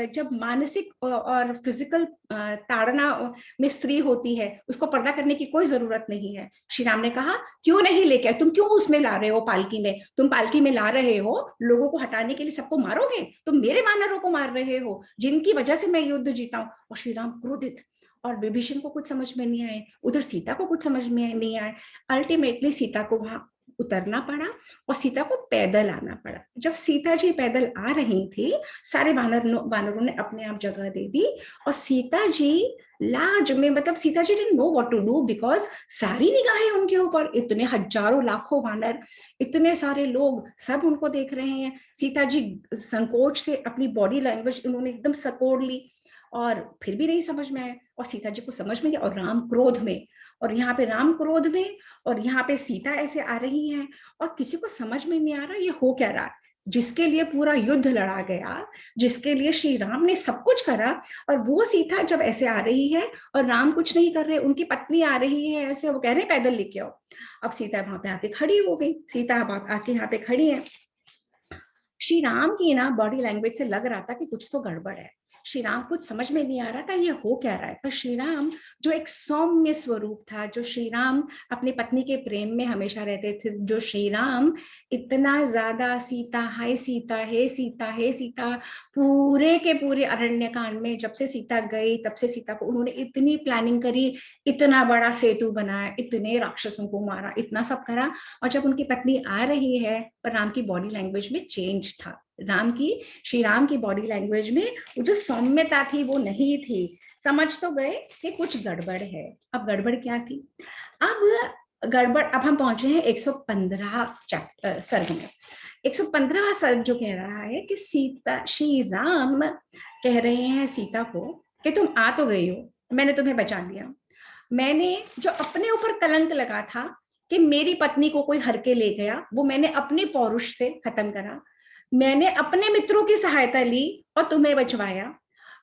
जब मानसिक और फिजिकल ताड़ना में स्त्री होती है, उसको पर्दा करने की कोई जरूरत नहीं है। श्री राम ने कहा, क्यों नहीं लेके आए, तुम क्यों उसमें ला रहे हो, पालकी में, तुम पालकी में ला रहे हो लोगों को हटाने के लिए, सबको मारोगे, तुम मेरे वानरों को मार रहे हो जिनकी वजह से मैं युद्ध जीता हूं। और श्री राम क्रोधित, और विभीषण को कुछ समझ में नहीं आए, उधर सीता को कुछ समझ में नहीं आए। अल्टीमेटली सीता को वहां उतरना पड़ा और सीता को पैदल आना पड़ा। जब सीता जी पैदल आ रही थी, सारे वानरों ने अपने आप जगह दे दी और सीता जी लाज में, मतलब Sita ji didn't know what to do, because सारी निगाहें उनके ऊपर, इतने हजारों लाखों वानर, इतने सारे लोग सब उनको देख रहे हैं। सीता जी संकोच से अपनी बॉडी लैंग्वेज उन्होंने एकदम सकोड़ ली और फिर भी नहीं समझ में आया। और सीता जी को समझ में गया, और राम क्रोध में, और यहाँ पे राम क्रोध में, और यहाँ पे सीता ऐसे आ रही है और किसी को समझ में नहीं आ रहा ये हो क्या रहा। जिसके लिए पूरा युद्ध लड़ा गया, जिसके लिए श्री राम ने सब कुछ करा, और वो सीता जब ऐसे आ रही है और राम कुछ नहीं कर रहे, उनकी पत्नी आ रही है ऐसे, वो कह रहे पैदल लेके आओ। अब सीता वहां पे आके खड़ी हो गई, सीता अब आके यहाँ पे खड़ी है। श्री राम की ना बॉडी लैंग्वेज से लग रहा था कि कुछ तो गड़बड़ है। श्री राम कुछ समझ में नहीं आ रहा था ये हो क्या रहा है। पर श्री राम जो एक सौम्य स्वरूप था, जो श्री राम अपनी पत्नी के प्रेम में हमेशा रहते थे, जो श्री राम इतना ज्यादा सीता, हाय सीता, हे सीता, हे सीता, पूरे के पूरे अरण्य कांड में जब से सीता गई तब से सीता को उन्होंने इतनी प्लानिंग करी, इतना बड़ा सेतु बनाया, इतने राक्षसों को मारा, इतना सब करा। और जब उनकी पत्नी आ रही है, पर राम की बॉडी लैंग्वेज में चेंज था, श्री राम की बॉडी लैंग्वेज में वो जो सौम्यता थी वो नहीं थी। समझ तो गए कि कुछ गड़बड़ है। अब गड़बड़ क्या थी? अब हम पहुंचे हैं 115 सर्ग में। 115वां सर्ग जो कह रहा है कि श्री राम कह रहे हैं सीता को कि तुम आ तो गई हो, मैंने तुम्हें बचा लिया। मैंने जो अपने ऊपर कलंक लगा था कि मेरी पत्नी को कोई हर के ले गया, वो मैंने अपने पौरुष से खत्म करा। मैंने अपने मित्रों की सहायता ली और तुम्हें बचवाया।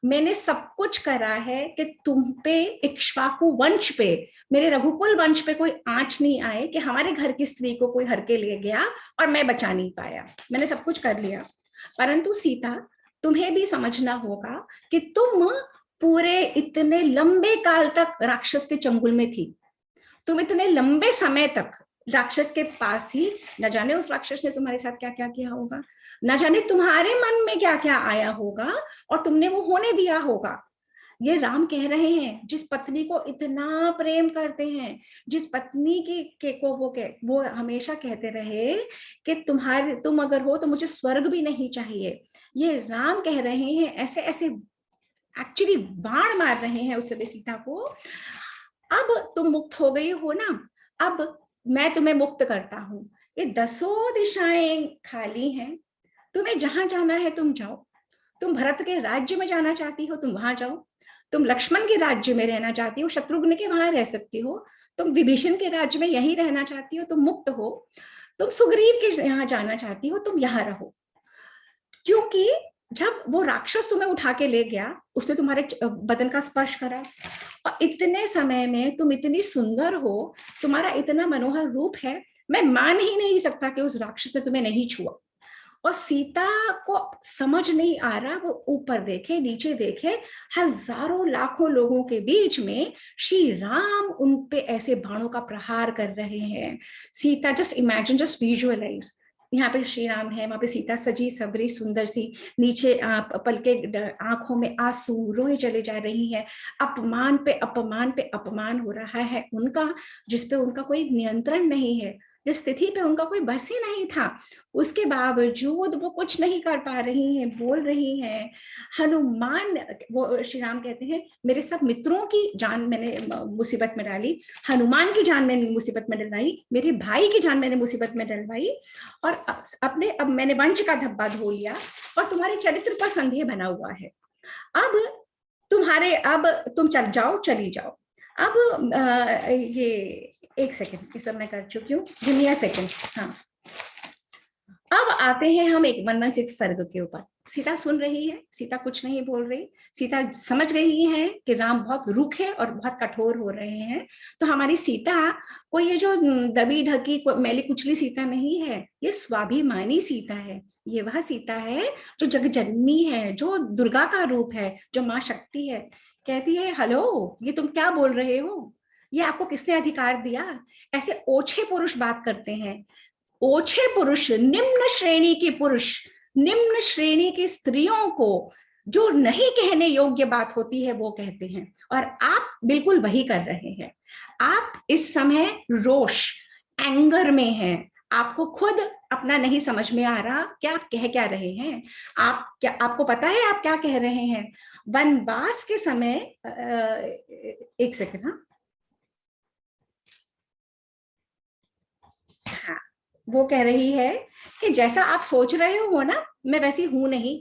मैंने सब कुछ करा है कि तुम पे, इक्ष्वाकु वंश पे, मेरे रघुकुल वंश पे कोई आंच नहीं आए कि हमारे घर की स्त्री को कोई हर के ले गया और मैं बचा नहीं पाया। मैंने सब कुछ कर लिया। परंतु सीता, तुम्हें भी समझना होगा कि तुम पूरे इतने लंबे काल तक राक्षस के चंगुल में थी। तुम इतने लंबे समय तक राक्षस के पास थी। न जाने उस राक्षस ने तुम्हारे साथ क्या क्या किया होगा, न जाने तुम्हारे मन में क्या क्या आया होगा और तुमने वो होने दिया होगा। ये राम कह रहे हैं, जिस पत्नी को इतना प्रेम करते हैं, जिस पत्नी को वो हमेशा कहते रहे कि तुम अगर हो तो मुझे स्वर्ग भी नहीं चाहिए। ये राम कह रहे हैं, ऐसे ऐसे एक्चुअली बाण मार रहे हैं उस समय सीता को। अब तुम मुक्त हो गई हो ना, अब मैं तुम्हें मुक्त करता हूं। ये 10 दिशाएं खाली हैं, तुम्हें जहां जाना है तुम जाओ। तुम भरत के राज्य में जाना चाहती हो, तुम वहां जाओ। तुम लक्ष्मण के राज्य में रहना चाहती हो, शत्रुघ्न के वहां रह सकती हो। तुम विभीषण के राज्य में यहीं रहना चाहती हो, तुम मुक्त हो। तुम सुग्रीव के यहाँ जाना चाहती हो, तुम यहाँ रहो। क्योंकि जब वो राक्षस तुम्हें उठा के ले गया, उसने तुम्हारे बदन का स्पर्श करा, और इतने समय में तुम इतनी सुंदर हो, तुम्हारा इतना मनोहर रूप है, मैं मान ही नहीं सकता कि उस राक्षस ने तुम्हें नहीं छुआ। और सीता को समझ नहीं आ रहा, वो ऊपर देखे नीचे देखे, हजारों लाखों लोगों के बीच में श्री राम उन पे ऐसे बाणों का प्रहार कर रहे हैं। Sita, just imagine, just visualize, यहाँ पे श्री राम है, वहां पे सीता सजी सबरी सुंदर सी, नीचे पलके आंखों में आंसू रोए चले जा रही है। अपमान पे अपमान पे अपमान हो रहा है उनका, जिसपे उनका कोई नियंत्रण नहीं है, जिस स्थिति पे उनका कोई बस ही नहीं था। उसके बावजूद वो कुछ नहीं कर पा रही हैं, बोल रही हैं। हनुमान, वो श्री राम कहते हैं, मेरे सब मित्रों की जान मैंने मुसीबत में डाली, हनुमान की जान मैंने मुसीबत में डलवाई, मेरे भाई की जान मैंने मुसीबत में डलवाई, और अब मैंने वंश का धब्बा धो लिया, और तुम्हारे चरित्र पर संदेह बना हुआ है। अब तुम चली जाओ। अब ये एक सेकेंड, ये सब मैं कर चुकी हूँ, गिव मी अ सेकेंड। हाँ, अब आते हैं हम 116 सर्ग के ऊपर। सीता सुन रही है, सीता कुछ नहीं बोल रही। सीता समझ गई है कि राम बहुत रूखे और बहुत कठोर हो रहे हैं। तो हमारी सीता कोई ये जो दबी ढकी मैली कुचली सीता नहीं है, ये स्वाभिमानी सीता है। ये वह सीता है जो जगजननी है, जो दुर्गा का रूप है, जो माँ शक्ति है। कहती है, हेलो, ये तुम क्या बोल रहे हो? ये आपको किसने अधिकार दिया? ऐसे ओछे पुरुष बात करते हैं। ओछे पुरुष, निम्न श्रेणी के पुरुष, निम्न श्रेणी की स्त्रियों को जो नहीं कहने योग्य बात होती है वो कहते हैं, और आप बिल्कुल वही कर रहे हैं। आप इस समय रोष, एंगर में हैं, आपको खुद अपना नहीं समझ में आ रहा क्या आप कह क्या रहे हैं। आप क्या, आपको पता है आप क्या कह रहे हैं। वनवास के समय एक सेकंड, हाँ, वो कह रही है कि जैसा आप सोच रहे हो ना, मैं वैसी हूं नहीं।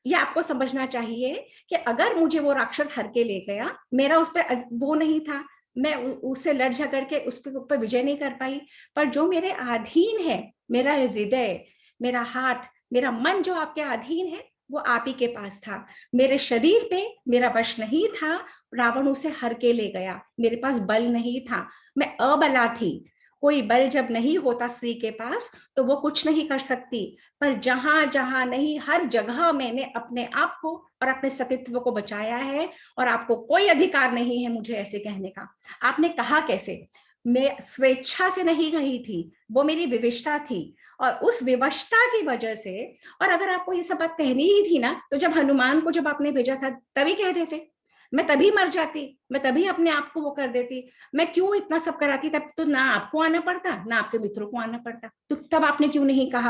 ये आपको समझना चाहिए कि अगर मुझे वो राक्षस हर के ले गया, मेरा उस पर वो नहीं था, मैं उससे लड़ झगड़ के उस पर ऊपर विजय नहीं कर पाई, पर जो मेरे अधीन है, मेरा हृदय, मेरा हार्ट, मेरा मन जो आपके अधीन है, वो आप ही के पास था। मेरे शरीर पे मेरा वश नहीं था, रावण उसे हर के ले गया। मेरे पास बल नहीं था, मैं अबला थी। कोई बल जब नहीं होता स्त्री के पास तो वो कुछ नहीं कर सकती। पर जहां जहां नहीं, हर जगह मैंने अपने आप को और अपने सतीत्व को बचाया है, और आपको कोई अधिकार नहीं है मुझे ऐसे कहने का। आपने कहा कैसे, मैं स्वेच्छा से नहीं कही थी, वो मेरी विवशता थी, और उस विवशता की वजह से। और अगर आपको ये सब बात कहनी ही थी ना, तो जब हनुमान को जब आपने भेजा था तभी कह देते, मैं तभी मर जाती, मैं तभी अपने आप को वो कर देती। मैं क्यों इतना सब कराती, तब तो ना आपको आना पड़ता ना आपके मित्रों को आना पड़ता, तो तब आपने क्यों नहीं कहा।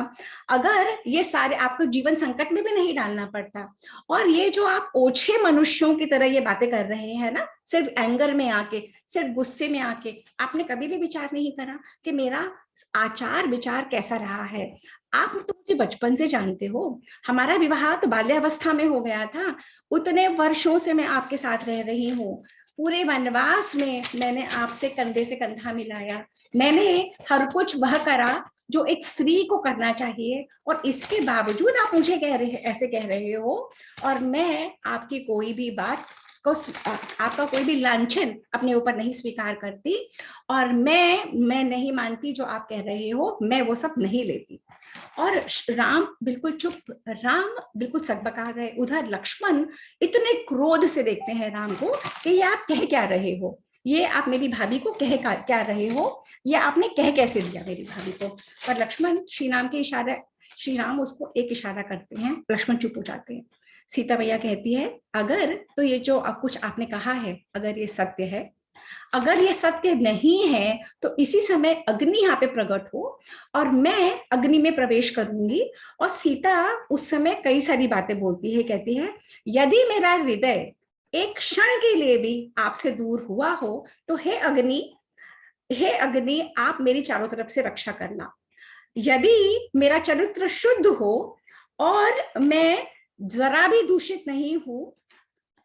अगर ये सारे आपको जीवन संकट में भी नहीं डालना पड़ता। और ये जो आप ओछे मनुष्यों की तरह ये बातें कर रहे हैं ना, सिर्फ एंगर में आके, सिर्फ गुस्से में आके, आपने कभी भी विचार नहीं करा कि मेरा आचार विचार कैसा रहा है। आप तो मुझे बचपन से जानते हो, हमारा विवाह तो बाल्यावस्था में हो गया था। उतने वर्षों से मैं आपके साथ रह रही हूँ। पूरे वनवास में मैंने आपसे कंधे से कंधा मिलाया, मैंने हर कुछ वह करा जो एक स्त्री को करना चाहिए, और इसके बावजूद आप मुझे कह रहे, ऐसे कह रहे हो। और मैं आपकी कोई भी बात को, आपका कोई भी लांछन अपने ऊपर नहीं स्वीकार करती, और मैं नहीं मानती जो आप कह रहे हो, मैं वो सब नहीं लेती। और राम बिल्कुल चुप, राम बिल्कुल सकबका गए। उधर लक्ष्मण इतने क्रोध से देखते हैं राम को कि ये आप कह क्या रहे हो, ये आप मेरी भाभी को कह क्या रहे हो, ये आपने कह कैसे दिया मेरी भाभी को। पर लक्ष्मण, श्री राम के इशारे, श्री राम उसको एक इशारा करते हैं, लक्ष्मण चुप हो जाते हैं। सीता मैया कहती है, अगर तो ये जो कुछ आपने कहा है, अगर ये सत्य है, अगर ये सत्य नहीं है, तो इसी समय अग्नि यहाँ पे प्रकट हो और मैं अग्नि में प्रवेश करूंगी। और सीता उस समय कई सारी बातें बोलती है, कहती है, यदि मेरा हृदय एक क्षण के लिए भी आपसे दूर हुआ हो, तो हे अग्नि, हे अग्नि, आप मेरी चारों तरफ से रक्षा करना। यदि मेरा चरित्र शुद्ध हो और मैं जरा भी दूषित नहीं हूं,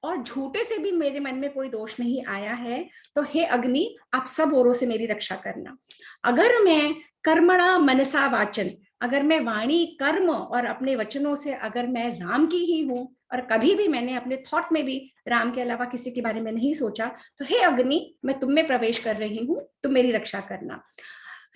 और झूठे से भी मेरे मन में कोई दोष नहीं आया है, तो हे अग्नि, आप सब ओरों से मेरी रक्षा करना। अगर मैं कर्मणा मनसा वाचन, अगर मैं वाणी कर्म और अपने वचनों से अगर मैं राम की ही हूं, और कभी भी मैंने अपने थॉट में भी राम के अलावा किसी के बारे में नहीं सोचा, तो हे अग्नि, मैं तुम में प्रवेश कर रही हूं, तुम मेरी रक्षा करना।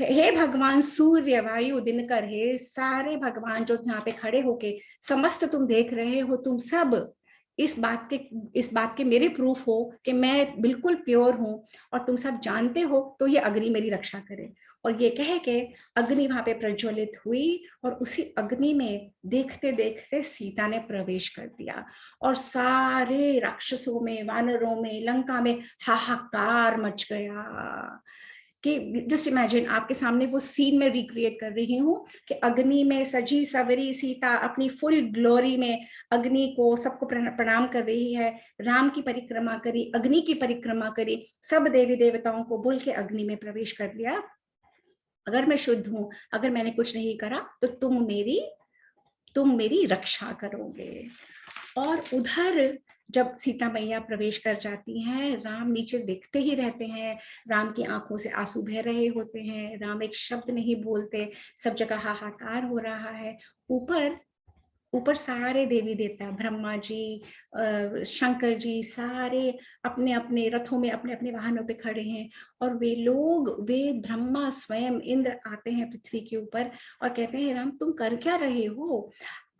हे भगवान सूर्य वायु दिनकर, हे सारे भगवान जो यहाँ पे खड़े होके समस्त तुम देख रहे हो, तुम सब इस बात के मेरे प्रूफ हो कि मैं बिल्कुल प्योर हूं, और तुम सब जानते हो, तो ये अग्नि मेरी रक्षा करे। और ये कह के अग्नि वहां पे प्रज्वलित हुई, और उसी अग्नि में देखते देखते सीता ने प्रवेश कर दिया, और सारे राक्षसों में, वानरों में, लंका में हाहाकार मच गया। कि जस्ट इमेजिन, आपके सामने वो सीन में रिक्रिएट कर रही हूँ कि अग्नि में सजी सवरी सीता अपनी फुल ग्लोरी में अग्नि को सबको प्रणाम कर रही है। राम की परिक्रमा करी, अग्नि की परिक्रमा करी, सब देवी देवताओं को भूल के अग्नि में प्रवेश कर लिया। अगर मैं शुद्ध हूं, अगर मैंने कुछ नहीं करा, तो तुम मेरी रक्षा करोगे। और उधर जब सीता मैया प्रवेश कर जाती हैं, राम नीचे देखते ही रहते हैं, राम की आंखों से आंसू बह रहे होते हैं, राम एक शब्द नहीं बोलते, सब जगह हाहाकार हो रहा है। ऊपर ऊपर सारे देवी देवता, ब्रह्मा जी, शंकर जी, सारे अपने अपने रथों में, अपने अपने वाहनों पे खड़े हैं। और वे ब्रह्मा स्वयं इंद्र आते हैं पृथ्वी के ऊपर और कहते हैं, राम तुम कर क्या रहे हो,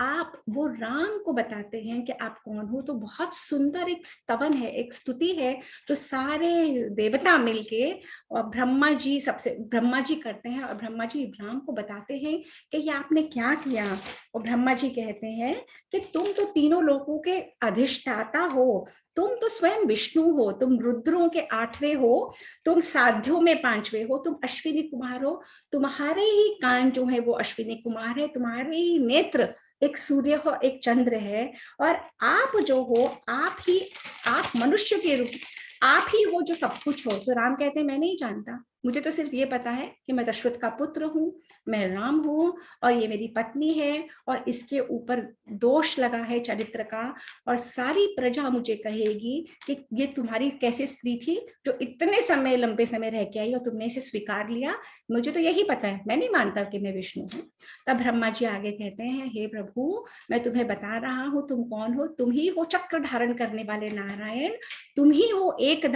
आप वो राम को बताते हैं कि आप कौन हो, तो बहुत सुंदर एक स्तवन है, एक स्तुति है जो सारे देवता मिलके और ब्रह्मा जी करते हैं, और ब्रह्मा जी राम को बताते हैं कि ये आपने क्या किया। और ब्रह्मा जी कहते हैं कि तुम तो तीनों लोगों के अधिष्ठाता हो, तुम तो स्वयं विष्णु हो, तुम रुद्रों के 8वें हो, तुम साध्यों में 5वें हो, तुम अश्विनी कुमार हो, तुम्हारे ही कान जो है वो अश्विनी कुमार है, तुम्हारे ही नेत्र एक सूर्य हो, एक चंद्र है, और आप जो हो आप मनुष्य के रूप, आप ही हो जो सब कुछ हो। तो राम कहते हैं मैं नहीं जानता, मुझे तो सिर्फ ये पता है कि मैं दशरथ का पुत्र हूँ, मैं राम हूँ, और ये मेरी पत्नी है, और इसके ऊपर दोष लगा है चरित्र का, और सारी प्रजा मुझे कहेगी कि ये तुम्हारी कैसी स्त्री थी जो इतने समय लंबे समय रह के आई और तुमने इसे स्वीकार लिया। मुझे तो यही पता है, मैं नहीं मानता कि मैं विष्णु हूँ। तब ब्रह्मा जी आगे कहते हैं, हे प्रभु, मैं तुम्हें बता रहा हूँ तुम कौन हो। तुम ही हो चक्र धारण करने वाले नारायण, तुम ही हो एक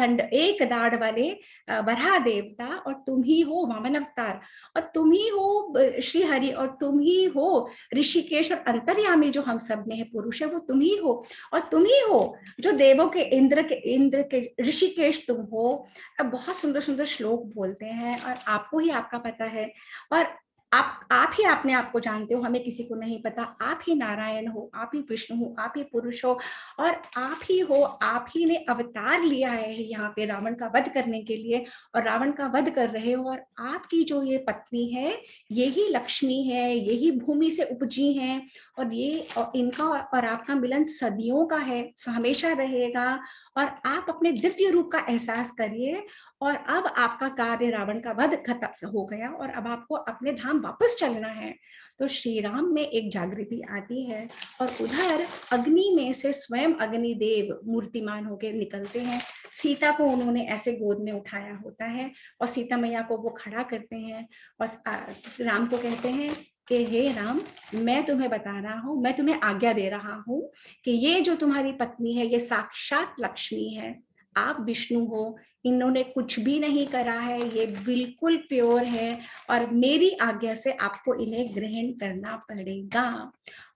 दाढ़ वाले वराह देवता, और तुम ही हो वामन अवतार, और तुम ही हो श्री हरि, और तुम ही हो ऋषिकेश और अंतर्यामी, जो हम सब में है पुरुष है वो तुम ही हो, और तुम ही हो जो देवों के इंद्र के ऋषिकेश तुम हो। अब बहुत सुंदर सुंदर श्लोक बोलते हैं, और आपको ही आपका पता है, और आप ही अपने आप को जानते हो, हमें किसी को नहीं पता। आप ही नारायण हो, आप ही विष्णु हो, आप ही पुरुष हो, और आप ही हो, आप ही ने अवतार लिया है यहाँ पे रावण का वध करने के लिए, और रावण का वध कर रहे हो। और आपकी जो ये पत्नी है, यही लक्ष्मी है, यही भूमि से उपजी है, और ये और इनका और आपका मिलन सदियों का है, हमेशा रहेगा। और आप अपने दिव्य रूप का एहसास करिए, और अब आपका कार्य रावण का वध खत्म हो गया, और अब आपको अपने धाम वापस चलना है। तो श्री राम में एक जागृति आती है, और उधर अग्नि में से स्वयं अग्निदेव मूर्तिमान होकर निकलते हैं। सीता को उन्होंने ऐसे गोद में उठाया होता है, और सीता मैया को वो खड़ा करते हैं, और राम को कहते हैं कि हे राम, मैं तुम्हें बता रहा हूँ, मैं तुम्हें आज्ञा दे रहा हूँ कि ये जो तुम्हारी पत्नी है, ये साक्षात लक्ष्मी है, आप विष्णु हो, इन्होंने कुछ भी नहीं करा है, ये बिल्कुल प्योर है, और मेरी आज्ञा से आपको इन्हें ग्रहण करना पड़ेगा।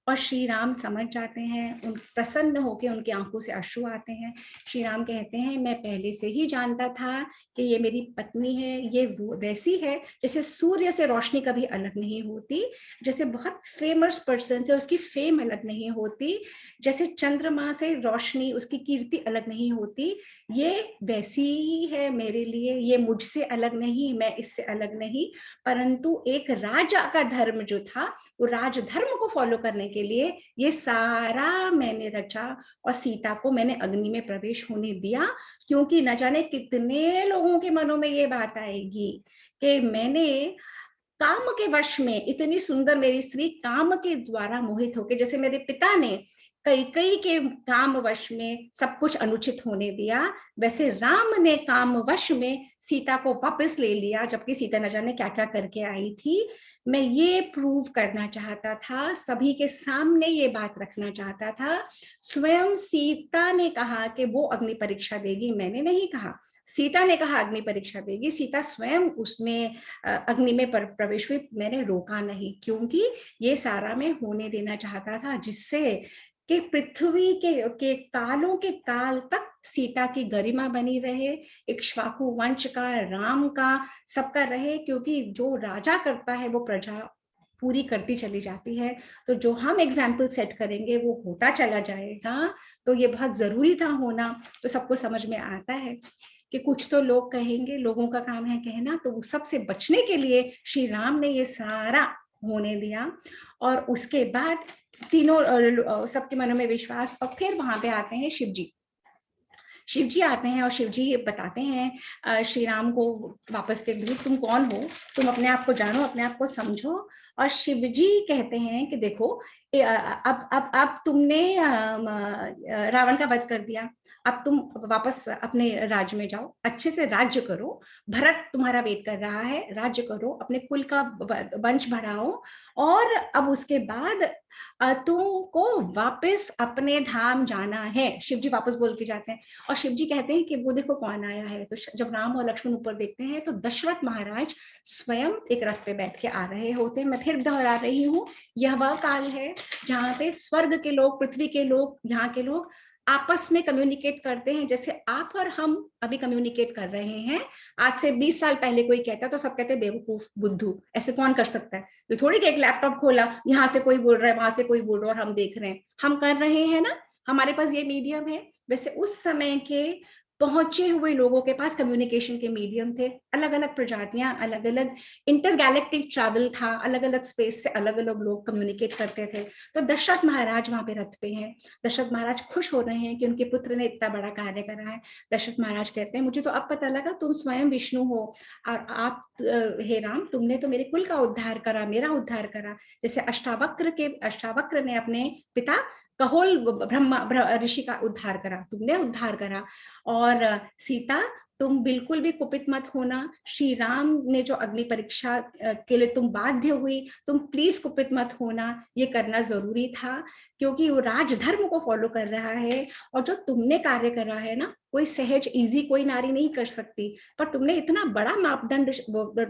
और श्री राम समझ जाते हैं, उन प्रसन्न होकर उनकी आंखों से अश्रु आते हैं। श्री राम कहते हैं, मैं पहले से ही जानता था कि ये मेरी पत्नी है, ये वैसी है जैसे सूर्य से रोशनी कभी अलग नहीं होती, जैसे बहुत फेमस पर्सन से उसकी फेम अलग नहीं होती, जैसे चंद्रमा से रोशनी उसकी कीर्ति अलग नहीं होती, ये वैसी ही है मेरे लिए। ये मुझसे अलग नहीं, मैं इससे अलग नहीं, परंतु एक राजा का धर्म जो था, वो राजधर्म को फॉलो करने के लिए ये सारा मैंने रचा, और सीता को मैंने अग्नि में प्रवेश होने दिया, क्योंकि न जाने कितने लोगों के मनों में ये बात आएगी कि मैंने काम के वश में, इतनी सुंदर मेरी स्त्री काम के द्वारा मोहित होके, जैसे मेरे पिता ने कई के काम वश में सब कुछ अनुचित होने दिया, वैसे राम ने काम वश में सीता को वापस ले लिया, जबकि सीता न जाने क्या क्या करके आई थी। मैं ये प्रूव करना चाहता था, सभी के सामने ये बात रखना चाहता था। स्वयं सीता ने कहा कि वो अग्नि परीक्षा देगी, मैंने नहीं कहा। सीता ने कहा अग्नि परीक्षा देगी, सीता स्वयं उसमें अग्नि में प्रवेश हुई, मैंने रोका नहीं, क्योंकि ये सारा मैं होने देना चाहता था, जिससे कि पृथ्वी के कालों के काल तक सीता की गरिमा बनी रहे, इक्ष्वाकु वंश का, राम का, सबका रहे, क्योंकि जो राजा करता है वो प्रजा पूरी करती चली जाती है। तो जो हम एग्जाम्पल सेट करेंगे वो होता चला जाएगा, तो ये बहुत जरूरी था होना। तो सबको समझ में आता है कि कुछ तो लोग कहेंगे, लोगों का काम है कहना, तो वो सबसे बचने के लिए श्री राम ने ये सारा होने दिया। और उसके बाद तीनों सबके मनों में विश्वास, और फिर वहां पे आते हैं शिव जी। शिव जी आते हैं और शिव जी बताते हैं श्री राम को वापस के, तुम कौन हो, तुम अपने आप को जानो, अपने आप को समझो। और शिव जी कहते हैं कि देखो, अब तुमने रावण का वध कर दिया, अब तुम वापस अपने राज्य में जाओ, अच्छे से राज्य करो, भरत तुम्हारा वेट कर रहा है, राज्य करो, अपने कुल का वंश बढ़ाओ, और अब उसके बाद तुमको वापस अपने धाम जाना है। शिव जी वापस बोल के जाते हैं, और शिव जी कहते हैं कि वो देखो कौन आया है। तो जब राम और लक्ष्मण ऊपर देखते हैं तो दशरथ महाराज स्वयं एक रथ पे बैठ के आ रहे होते हैं। मैं फिर फिर दोहरा रही हूँ, यह वह काल है जहाँ पे स्वर्ग के लोग, पृथ्वी के लोग, यहाँ के लोग आपस में कम्युनिकेट करते हैं जैसे आप और हम अभी कम्युनिकेट कर रहे हैं। आज से 20 साल पहले कोई कहता तो सब कहते बेवकूफ, बुद्धू, ऐसे कौन कर सकता है। तो थोड़ी कि एक लैपटॉप खोला, यहाँ से कोई बोल रहा है, वहां से कोई बोल रहा है और हम देख रहे हैं, हम कर रहे हैं ना, हमारे पास ये मीडियम है। वैसे उस समय के पहुंचे हुए लोगों के पास कम्युनिकेशन के मीडियम थे, अलग अलग प्रजातियां, अलग अलग इंटरगैलेक्टिक ट्रैवल था, अलग अलग स्पेस से अलग अलग लोग कम्युनिकेट करते थे। तो दशरथ महाराज वहां पे रथ पे हैं, दशरथ महाराज खुश हो रहे हैं कि उनके पुत्र ने इतना बड़ा कार्य करा है। दशरथ महाराज कहते हैं, मुझे तो अब पता लगा तुम स्वयं विष्णु हो, और आप हे राम, तुमने तो मेरे कुल का उद्धार करा, मेरा उद्धार करा। जैसे अष्टावक्र ने अपने पिता कहोल ब्रह्मा ऋषि का उद्धार करा, तुमने उद्धार करा। और सीता, तुम बिल्कुल भी कुपित मत होना, श्री राम ने जो अग्नि परीक्षा के लिए तुम बाध्य हुई, तुम प्लीज कुपित मत होना, ये करना जरूरी था, क्योंकि वो राजधर्म को फॉलो कर रहा है। और जो तुमने कार्य करा है ना, कोई सहज इजी कोई नारी नहीं कर सकती, पर तुमने इतना बड़ा मापदंड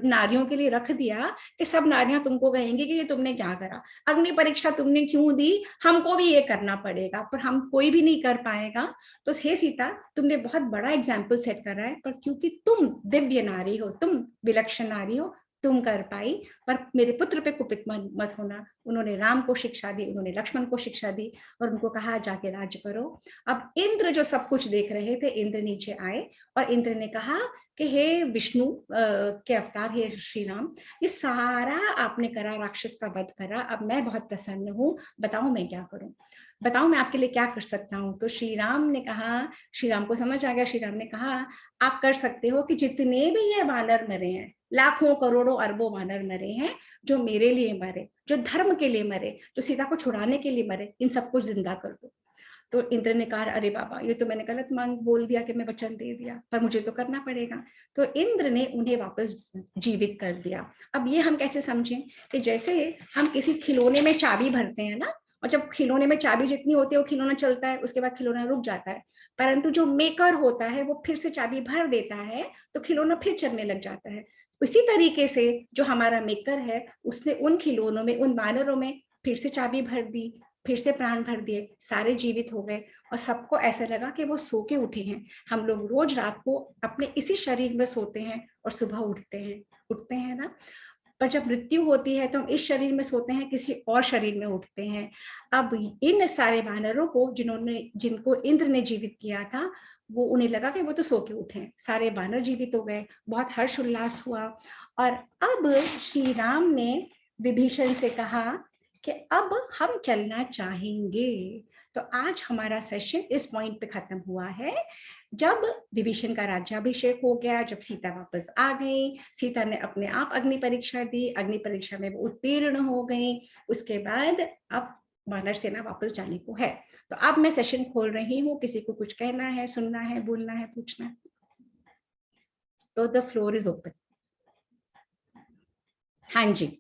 नारियों के लिए रख दिया कि सब नारियां तुमको कहेंगी कि ये तुमने क्या करा, अग्नि परीक्षा तुमने क्यों दी, हमको भी ये करना पड़ेगा, पर हम कोई भी नहीं कर पाएगा। तो हे सीता, तुमने बहुत बड़ा एग्जाम्पल सेट करा है, पर क्योंकि तुम दिव्य नारी हो, तुम विलक्षण नारी हो, तुम कर पाई, पर मेरे पुत्र पे कुपित मत होना। उन्होंने राम को शिक्षा दी, उन्होंने लक्ष्मण को शिक्षा दी और उनको कहा जाके राज्य करो। अब इंद्र जो सब कुछ देख रहे थे, इंद्र नीचे आए और इंद्र ने कहा कि हे विष्णु के अवतार, हे श्री राम, ये सारा आपने करा, राक्षस का वध करा, अब मैं बहुत प्रसन्न हूँ, बताओ मैं क्या करूं, बताओ मैं आपके लिए क्या कर सकता हूँ। तो श्री राम ने कहा, श्री राम को समझ आ गया, श्री राम ने कहा आप कर सकते हो कि जितने भी ये वानर मरे हैं, लाखों करोड़ों अरबों वानर मरे हैं, जो मेरे लिए मरे, जो धर्म के लिए मरे, जो सीता को छुड़ाने के लिए मरे, इन सबको जिंदा कर दो। तो इंद्र ने कहा, अरे बाबा, ये तो मैंने गलत मांग बोल दिया कि मैं वचन दे दिया, पर मुझे तो करना पड़ेगा। तो इंद्र ने उन्हें वापस जीवित कर दिया। अब ये हम कैसे समझें कि जैसे हम किसी खिलौने में चाबी भरते हैं ना, और जब खिलौने में चाबी जितनी होती है वो खिलौना चलता है, उसके बाद खिलौना रुक जाता है, परंतु जो मेकर होता है वो फिर से चाबी भर देता है तो खिलौना फिर चलने लग जाता है। उसी तरीके से जो हमारा मेकर है, उसने उन खिलौनों में, उन वानरों में फिर से चाबी भर दी, फिर से प्राण भर दिए, सारे जीवित हो गए और सबको ऐसा लगा कि वो सो के उठे हैं। हम लोग रोज रात को अपने इसी शरीर में सोते हैं और सुबह उठते हैं ना, पर जब मृत्यु होती है तो हम इस शरीर में सोते हैं, किसी और शरीर में उठते हैं। अब इन सारे वानरों को जिनको इंद्र ने जीवित किया था, वो उन्हें लगा कि वो तो सो के उठे हैं, सारे वानर जीवित हो गए, बहुत हर्ष उल्लास हुआ। और अब श्री राम ने विभीषण से कहा कि अब हम चलना चाहेंगे। तो आज हमारा सेशन इस पॉइंट पे खत्म हुआ है। जब विभीषण का राज्याभिषेक हो गया, जब सीता वापस आ गई, सीता ने अपने आप अग्नि परीक्षा दी, अग्नि परीक्षा में वो उत्तीर्ण हो गई, उसके बाद अब वानर सेना वापस जाने को है। तो अब मैं सेशन खोल रही हूँ, किसी को कुछ कहना है, सुनना है, बोलना है, पूछना है, तो द फ्लोर इज ओपन। हाँ जी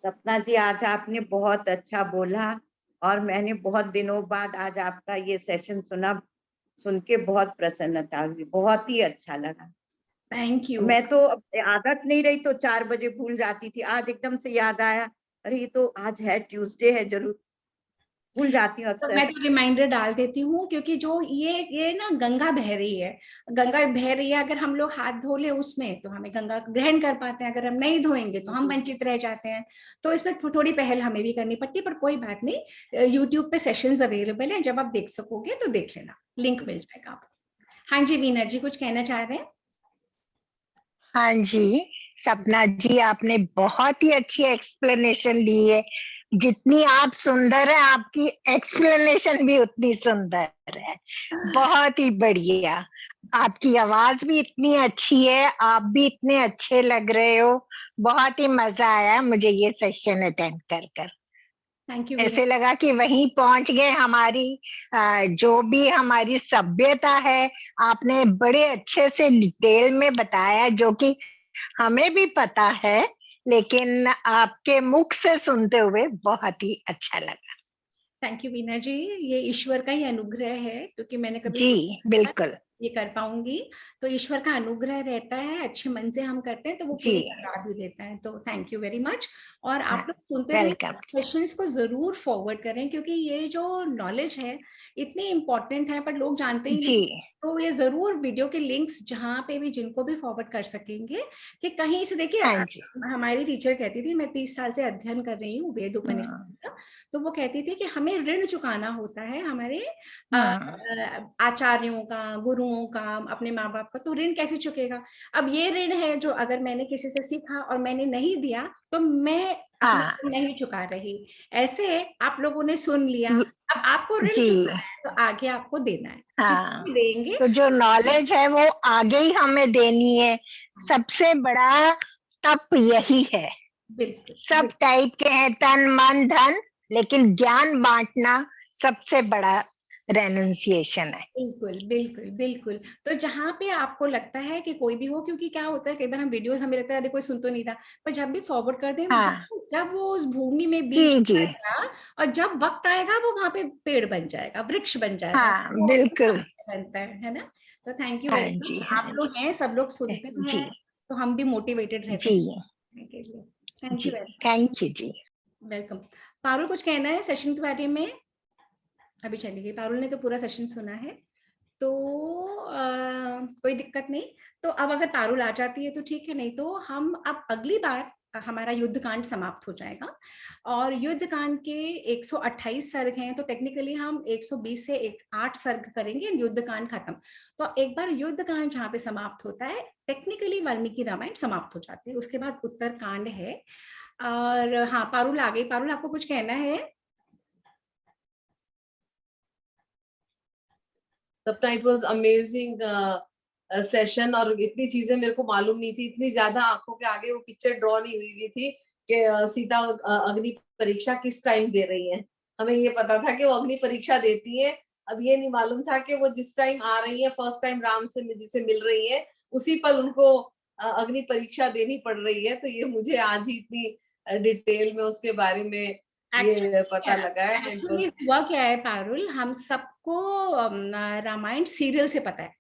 सपना जी, आज आपने बहुत अच्छा बोला और मैंने बहुत दिनों बाद आज आपका ये सेशन सुन के बहुत प्रसन्नता हुई, बहुत ही अच्छा लगा। Thank you. मैं तो आदत नहीं रही तो 4 बजे भूल जाती थी, आज एकदम से याद आया, अरे ये तो आज है, ट्यूसडे है, जरूर भूल जाती हूँ तो अक्सर। मैं तो रिमाइंडर डाल देती हूँ, क्योंकि जो ये ना गंगा बह रही है, गंगा बह रही है, अगर हम लोग हाथ धो ले उसमें तो हमें गंगा ग्रहण कर पाते हैं, अगर हम नहीं धोएंगे तो हम वंचित रह जाते हैं। तो इसमें थोड़ी पहल हमें भी करनी पड़ती है, पर कोई बात नहीं, यूट्यूब पे सेशंस अवेलेबल है, जब आप देख सकोगे तो देख लेना, लिंक मिल जाएगा आपको। हाँ जी वीना जी, कुछ कहना चाह रहे हैं? हाँ जी सपना जी, आपने बहुत ही अच्छी एक्सप्लेनेशन दी है। जितनी आप सुंदर है, आपकी एक्सप्लेनेशन भी उतनी सुंदर है। बहुत ही बढ़िया, आपकी आवाज भी इतनी अच्छी है, आप भी इतने अच्छे लग रहे हो। बहुत ही मजा आया मुझे ये सेशन अटेंड कर। Thank you. ऐसे लगा कि वहीं पहुंच गए। हमारी जो भी हमारी सभ्यता है, आपने बड़े अच्छे से डिटेल में बताया, जो कि हमें भी पता है, लेकिन आपके मुख से सुनते हुए बहुत ही अच्छा लगा। थैंक यू वीना जी, ये ईश्वर का ही अनुग्रह है, क्योंकि मैंने कभी जी बिल्कुल। ये कर पाऊंगी। तो ईश्वर का अनुग्रह रहता है, अच्छे मन से हम करते हैं तो वो जी। पूरी करा भी देता है। तो थैंक यू वेरी मच। और आप हाँ, लोग सुनते रहिए, वेलकम। सेशंस को जरूर फॉरवर्ड करें, क्योंकि ये जो नॉलेज है इतनी इम्पोर्टेंट है पर लोग जानते ही जी। नहीं। तो ये जरूर वीडियो के लिंक्स जहाँ पे भी जिनको भी फॉरवर्ड कर सकेंगे कि कहीं से देखिए। हाँ जी। हमारी टीचर कहती थी, मैं 30 साल से अध्ययन कर रही हूँ वेद उपनिषद का, तो वो कहती थी कि हमें ऋण चुकाना होता है हमारे आचार्यों का, गुरुओं का, अपने माँ बाप का। तो ऋण कैसे चुकेगा? अब ये ऋण है जो अगर मैंने किसी से सीखा और मैंने नहीं दिया तो मैं अपना ऋण नहीं चुका रही। ऐसे आप लोगों ने सुन लिया, अब आपको ऋण जी। चुकाना है तो आगे आपको देना है, जिसको देंगे। तो जो नॉलेज है वो आगे ही हमें देनी है। सबसे बड़ा तप यही है। बिल्कुल, सब टाइप के हैं, तन मन धन, लेकिन ज्ञान बांटना सबसे बड़ा रेनुंसिएशन है। बिल्कुल बिल्कुल बिल्कुल। तो जहाँ पे आपको लगता है कि कोई भी हो, क्योंकि क्या होता है कई बार हम वीडियोस हमें लगता है अरे कोई सुन तो नहीं रहा, पर जब भी फॉरवर्ड कर दें, जब वो उस भूमि में बीज आएगा और जब वक्त आएगा वो वहां पे पेड़ बन जाएगा, वृक्ष बन जाएगा। हाँ, बिल्कुल बनता है ना। तो थैंक यू हाँ वेरी जी, मच। हाँ आप लोग हैं, सब लोग सुनते जी हैं तो हम भी मोटिवेटेड रहते जी हैं के लिए। थैंक जी। You very much. Thank you जी। वेलकम। पारुल कुछ कहना है सेशन के बारे में? अभी चली गई, पारुल ने तो पूरा सेशन सुना है, तो कोई दिक्कत नहीं। तो अब अगर पारुल आ जाती है तो ठीक है, नहीं तो हम अब अगली बार हमारा युद्ध कांड समाप्त हो जाएगा। और युद्ध कांड के 128 सर्ग हैं, तो टेक्निकली हम 120 से 8 सर्ग करेंगे, युद्ध कांड खत्म। तो एक बार युद्ध कांड जहाँ पे समाप्त होता है, टेक्निकली वाल्मीकि रामायण समाप्त हो जाती है। उसके बाद उत्तर कांड है। और हाँ, पारुल आ गई। पारुल, आपको कुछ कहना है? सपना, इट वाज अमेजिंग सेशन, और इतनी चीजें मेरे को मालूम नहीं थी, इतनी ज्यादा आंखों के आगे वो पिक्चर ड्रॉ नहीं हुई थी कि सीता अग्नि परीक्षा किस टाइम दे रही है। हमें ये पता था कि वो अग्नि परीक्षा देती है, अब ये नहीं मालूम था कि वो जिस टाइम आ रही है, फर्स्ट टाइम राम से जिसे मिल रही है, उसी पल उनको अग्नि परीक्षा देनी पड़ रही है। तो ये मुझे आज ही इतनी डिटेल में उसके बारे में ये पता लगा है। एक्चुअली हुआ क्या है पारुल, हम सबको रामायण सीरियल से पता है।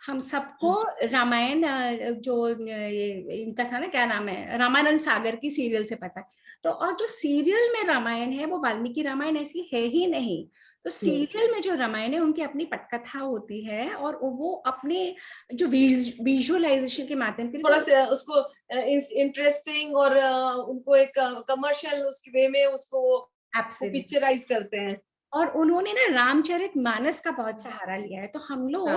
हम सबको रामायण जो इनका था ना, क्या नाम है, रामानंद सागर की सीरियल से पता है। तो और जो सीरियल में रामायण है वो वाल्मीकि रामायण ऐसी है ही नहीं। तो सीरियल में जो रामायण है उनकी अपनी पटकथा होती है, और वो अपने जो विजुअलाइजेशन के माध्यम से थोड़ा सा उसको इंटरेस्टिंग और उनको एक कमर्शियल उसके वे में उसको पिक्चराइज करते हैं। और उन्होंने ना रामचरितमानस का बहुत सहारा लिया है। तो हम लोग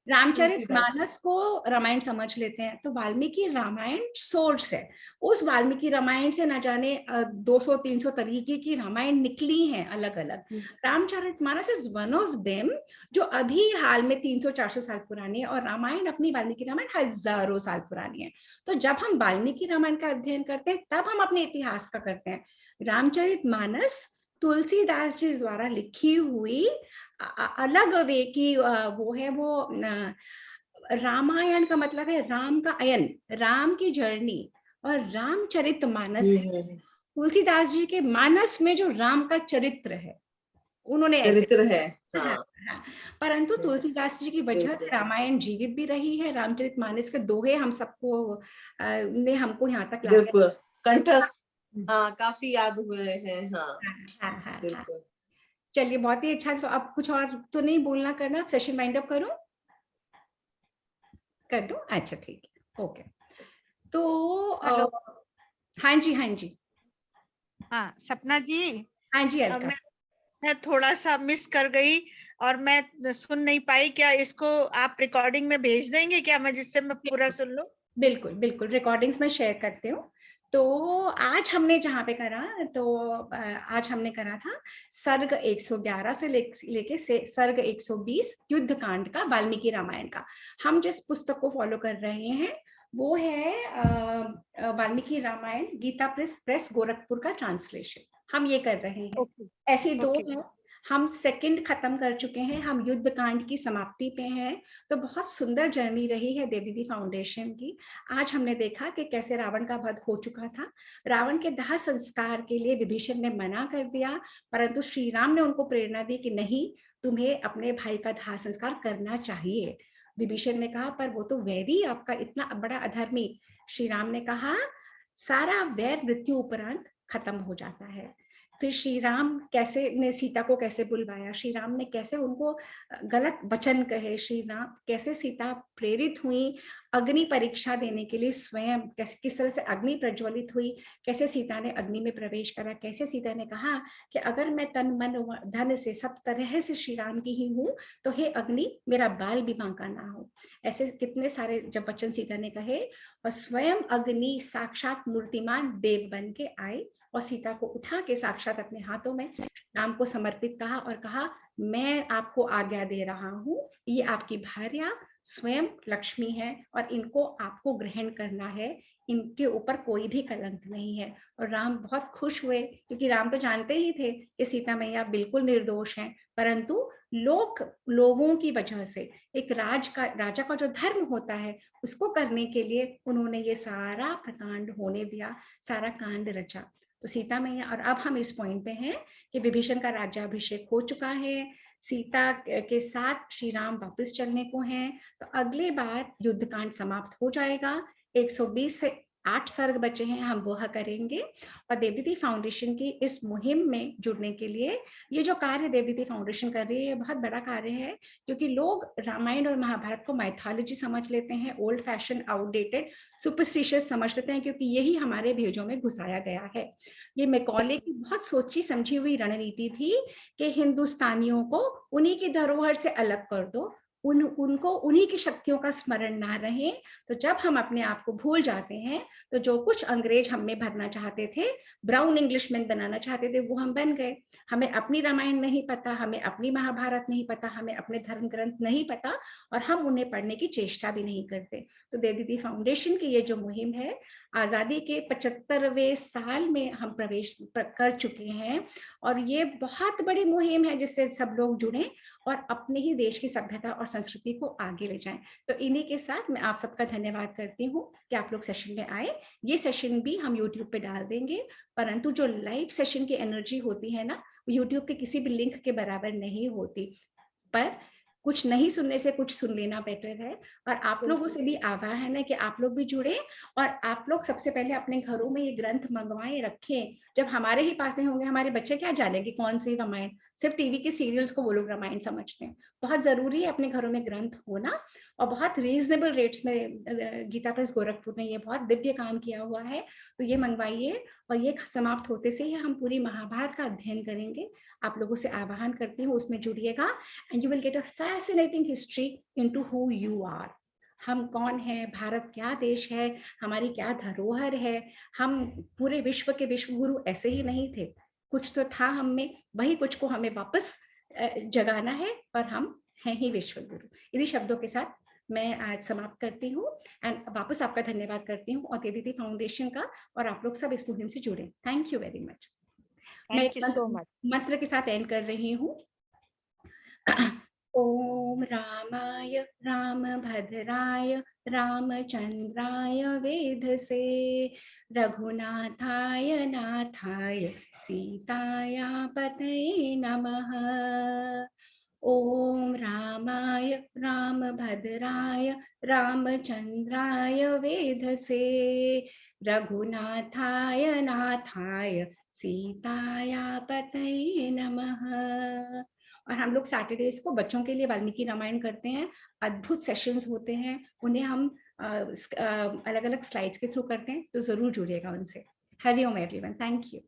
रामचरितमानस को रामायण समझ लेते हैं। तो वाल्मीकि रामायण सोर्स है। उस वाल्मीकि रामायण से न जाने 200-300 तरीके की रामायण निकली हैं अलग अलग। Ramcharitmanas is one of them, जो अभी हाल में 300-400 साल पुरानी है, और रामायण अपनी वाल्मीकि रामायण हजारों साल पुरानी है। तो जब हम वाल्मीकि रामायण का अध्ययन करते हैं तब हम अपने इतिहास का करते हैं। रामचरितमानस तुलसीदास जी द्वारा लिखी हुई अलग वे की वो है। वो रामायण का मतलब है राम का अयन, राम की जर्नी, और रामचरितमानस है तुलसीदास जी के मानस में जो राम का चरित्र है, उन्होंने चरित्र है। परंतु तुलसीदास जी की वजह से रामायण जीवित भी रही है। रामचरितमानस के दोहे हम सबको ने हमको यहाँ तक लाया, कंठस्थ काफी याद हुए हैं। बिल्कुल। चलिए, बहुत ही अच्छा। तो अब कुछ और तो नहीं बोलना करना, अब सेशन वाइंड अप करूं? कर दूं? अच्छा ठीक है, ओके। तो हाँ जी, हाँ जी, हाँ सपना जी। हाँ जी अलका। मैं थोड़ा सा मिस कर गई और मैं सुन नहीं पाई। क्या इसको आप रिकॉर्डिंग में भेज देंगे क्या, मैं जिससे मैं पूरा सुन लूं? बिल्कुल बिल्कुल, रिकॉर्डिंग्स में शेयर करते हो। तो आज हमने जहाँ पे करा, तो आज हमने करा था सर्ग 111 से लेके सर्ग 120 युद्ध कांड का, वाल्मीकि रामायण का। हम जिस पुस्तक को फॉलो कर रहे हैं वो है वाल्मीकि रामायण गीता प्रेस गोरखपुर का ट्रांसलेशन। हम ये कर रहे हैं। ऐसे दो हैं। हम सेकंड खत्म कर चुके हैं, हम युद्ध कांड की समाप्ति पे हैं। तो बहुत सुंदर जर्नी रही है देवदीदी फाउंडेशन की। आज हमने देखा कि कैसे रावण का वध हो चुका था। रावण के दाह संस्कार के लिए विभीषण ने मना कर दिया, परंतु श्री राम ने उनको प्रेरणा दी कि नहीं, तुम्हें अपने भाई का दाह संस्कार करना चाहिए। विभीषण ने कहा पर वो तो वैरी आपका इतना बड़ा अधर्मी। श्री राम ने कहा सारा वैर मृत्यु उपरांत खत्म हो जाता है। फिर श्री राम कैसे ने सीता को कैसे बुलवाया, श्री राम ने कैसे उनको गलत वचन कहे, श्री राम कैसे सीता प्रेरित हुई अग्नि परीक्षा देने के लिए, स्वयं किस तरह से अग्नि प्रज्वलित हुई, कैसे सीता ने अग्नि में प्रवेश करा, कैसे सीता ने कहा कि अगर मैं तन मन धन से सब तरह से श्री राम की ही हूँ तो हे अग्नि मेरा बाल भी बांका ना हो। ऐसे कितने सारे जब वचन सीता ने कहे और स्वयं अग्नि साक्षात मूर्तिमान देव बन के आए और सीता को उठा के साक्षात अपने हाथों में राम को समर्पित कहा और कहा मैं आपको आज्ञा दे रहा हूँ, ये आपकी भार्या स्वयं लक्ष्मी है और इनको आपको ग्रहण करना है, इनके ऊपर कोई भी कलंक नहीं है। और राम बहुत खुश हुए क्योंकि राम तो जानते ही थे कि सीता मैया बिल्कुल निर्दोष हैं, परंतु लोगों की वजह से एक राजा का जो धर्म होता है उसको करने के लिए उन्होंने ये सारा प्रकांड होने दिया, सारा कांड रचा। तो सीता मैया, और अब हम इस पॉइंट पे हैं कि विभीषण का राज्याभिषेक हो चुका है, सीता के साथ श्री राम वापस चलने को हैं, तो अगली बार युद्धकांड समाप्त हो जाएगा। 120 से 8 सर्ग बचे हैं, हम वह करेंगे। और देवदीदी फाउंडेशन की इस मुहिम में जुड़ने के लिए ये जो कार्य देवदीदी फाउंडेशन कर रही है ये बहुत बड़ा कार्य है, क्योंकि लोग रामायण और महाभारत को माइथोलॉजी समझ लेते हैं, ओल्ड फैशन आउटडेटेड सुपरस्टिशियस समझ लेते हैं, क्योंकि यही हमारे भेजों में घुसाया गया है। ये मैकॉले की बहुत सोची समझी हुई रणनीति थी कि हिंदुस्तानियों को उन्हीं की धरोहर से अलग कर दो, उनको उन्हीं की शक्तियों का स्मरण ना रहे। तो जब हम अपने आप को भूल जाते हैं तो जो कुछ अंग्रेज हम में भरना चाहते थे, ब्राउन इंग्लिशमैन बनाना चाहते थे, वो हम बन गए। हमें अपनी रामायण नहीं पता, हमें अपनी महाभारत नहीं पता, हमें अपने धर्म ग्रंथ नहीं पता और हम उन्हें पढ़ने की चेष्टा भी नहीं करते। तो देवदीदी फाउंडेशन की ये जो मुहिम है, आजादी के 75वें साल में हम प्रवेश कर चुके हैं और ये बहुत बड़ी मुहिम है जिससे सब लोग जुड़े और अपने ही देश की सभ्यता और संस्कृति को आगे ले जाएं। तो इन्हीं के साथ मैं आप सबका धन्यवाद करती हूँ कि आप लोग सेशन में आए। ये सेशन भी हम YouTube पे डाल देंगे, परंतु जो लाइव सेशन की एनर्जी होती है ना, YouTube के किसी भी लिंक के बराबर नहीं होती। पर कुछ नहीं सुनने से कुछ सुन लेना बेटर है। और आप लोगों से भी आह्वान है कि आप लोग भी जुड़े और आप लोग सबसे पहले अपने घरों में ये ग्रंथ मंगवाएं, रखें। जब हमारे ही पास नहीं होंगे, हमारे बच्चे क्या जानेंगे कौन सी रामायण, सिर्फ टीवी के सीरियल्स को वो लोग रामायण समझते हैं। बहुत जरूरी है अपने घरों में ग्रंथ होना और बहुत रीजनेबल रेट्स में गीता प्रेस गोरखपुर ने ये बहुत दिव्य काम किया हुआ है, तो ये मंगवाइए। और ये समाप्त होते से ही हम पूरी महाभारत का अध्ययन करेंगे। आप लोगों से आह्वान करती हूँ, उसमें जुड़िएगा and you will get a fascinating history into who you are. हम कौन है, भारत क्या देश है, हमारी क्या धरोहर है। हम पूरे विश्व के विश्व गुरु ऐसे ही नहीं थे, कुछ तो था हम में, वही कुछ को हमें वापस जगाना है और हम हैं ही विश्व गुरु। इन्हीं शब्दों के साथ मैं आज समाप्त करती हूँ एंड वापस आपका धन्यवाद करती हूँ और देवदीदी फाउंडेशन का, और आप लोग सब इस मुहिम से जुड़े। Thank you very much. मैं थैंक यू सो मच। मंत्र के साथ एंड कर रही हूँ। ओम रामाय रामभद्राय रामचंद्राय वेधसे रघुनाथाय नाथाय सीताया पतये नमः। ओम रामाय रामभद्राय रामचंद्राय वेधसे रघुनाथाय नाथाय सीताया पतये नमः। और हम लोग सैटरडेज को बच्चों के लिए वाल्मीकि रामायण करते हैं, अद्भुत सेशंस होते हैं, उन्हें हम अलग अलग स्लाइड्स के थ्रू करते हैं, तो जरूर जुड़िएगा उनसे। हरि ओम एवरीवन, थैंक यू।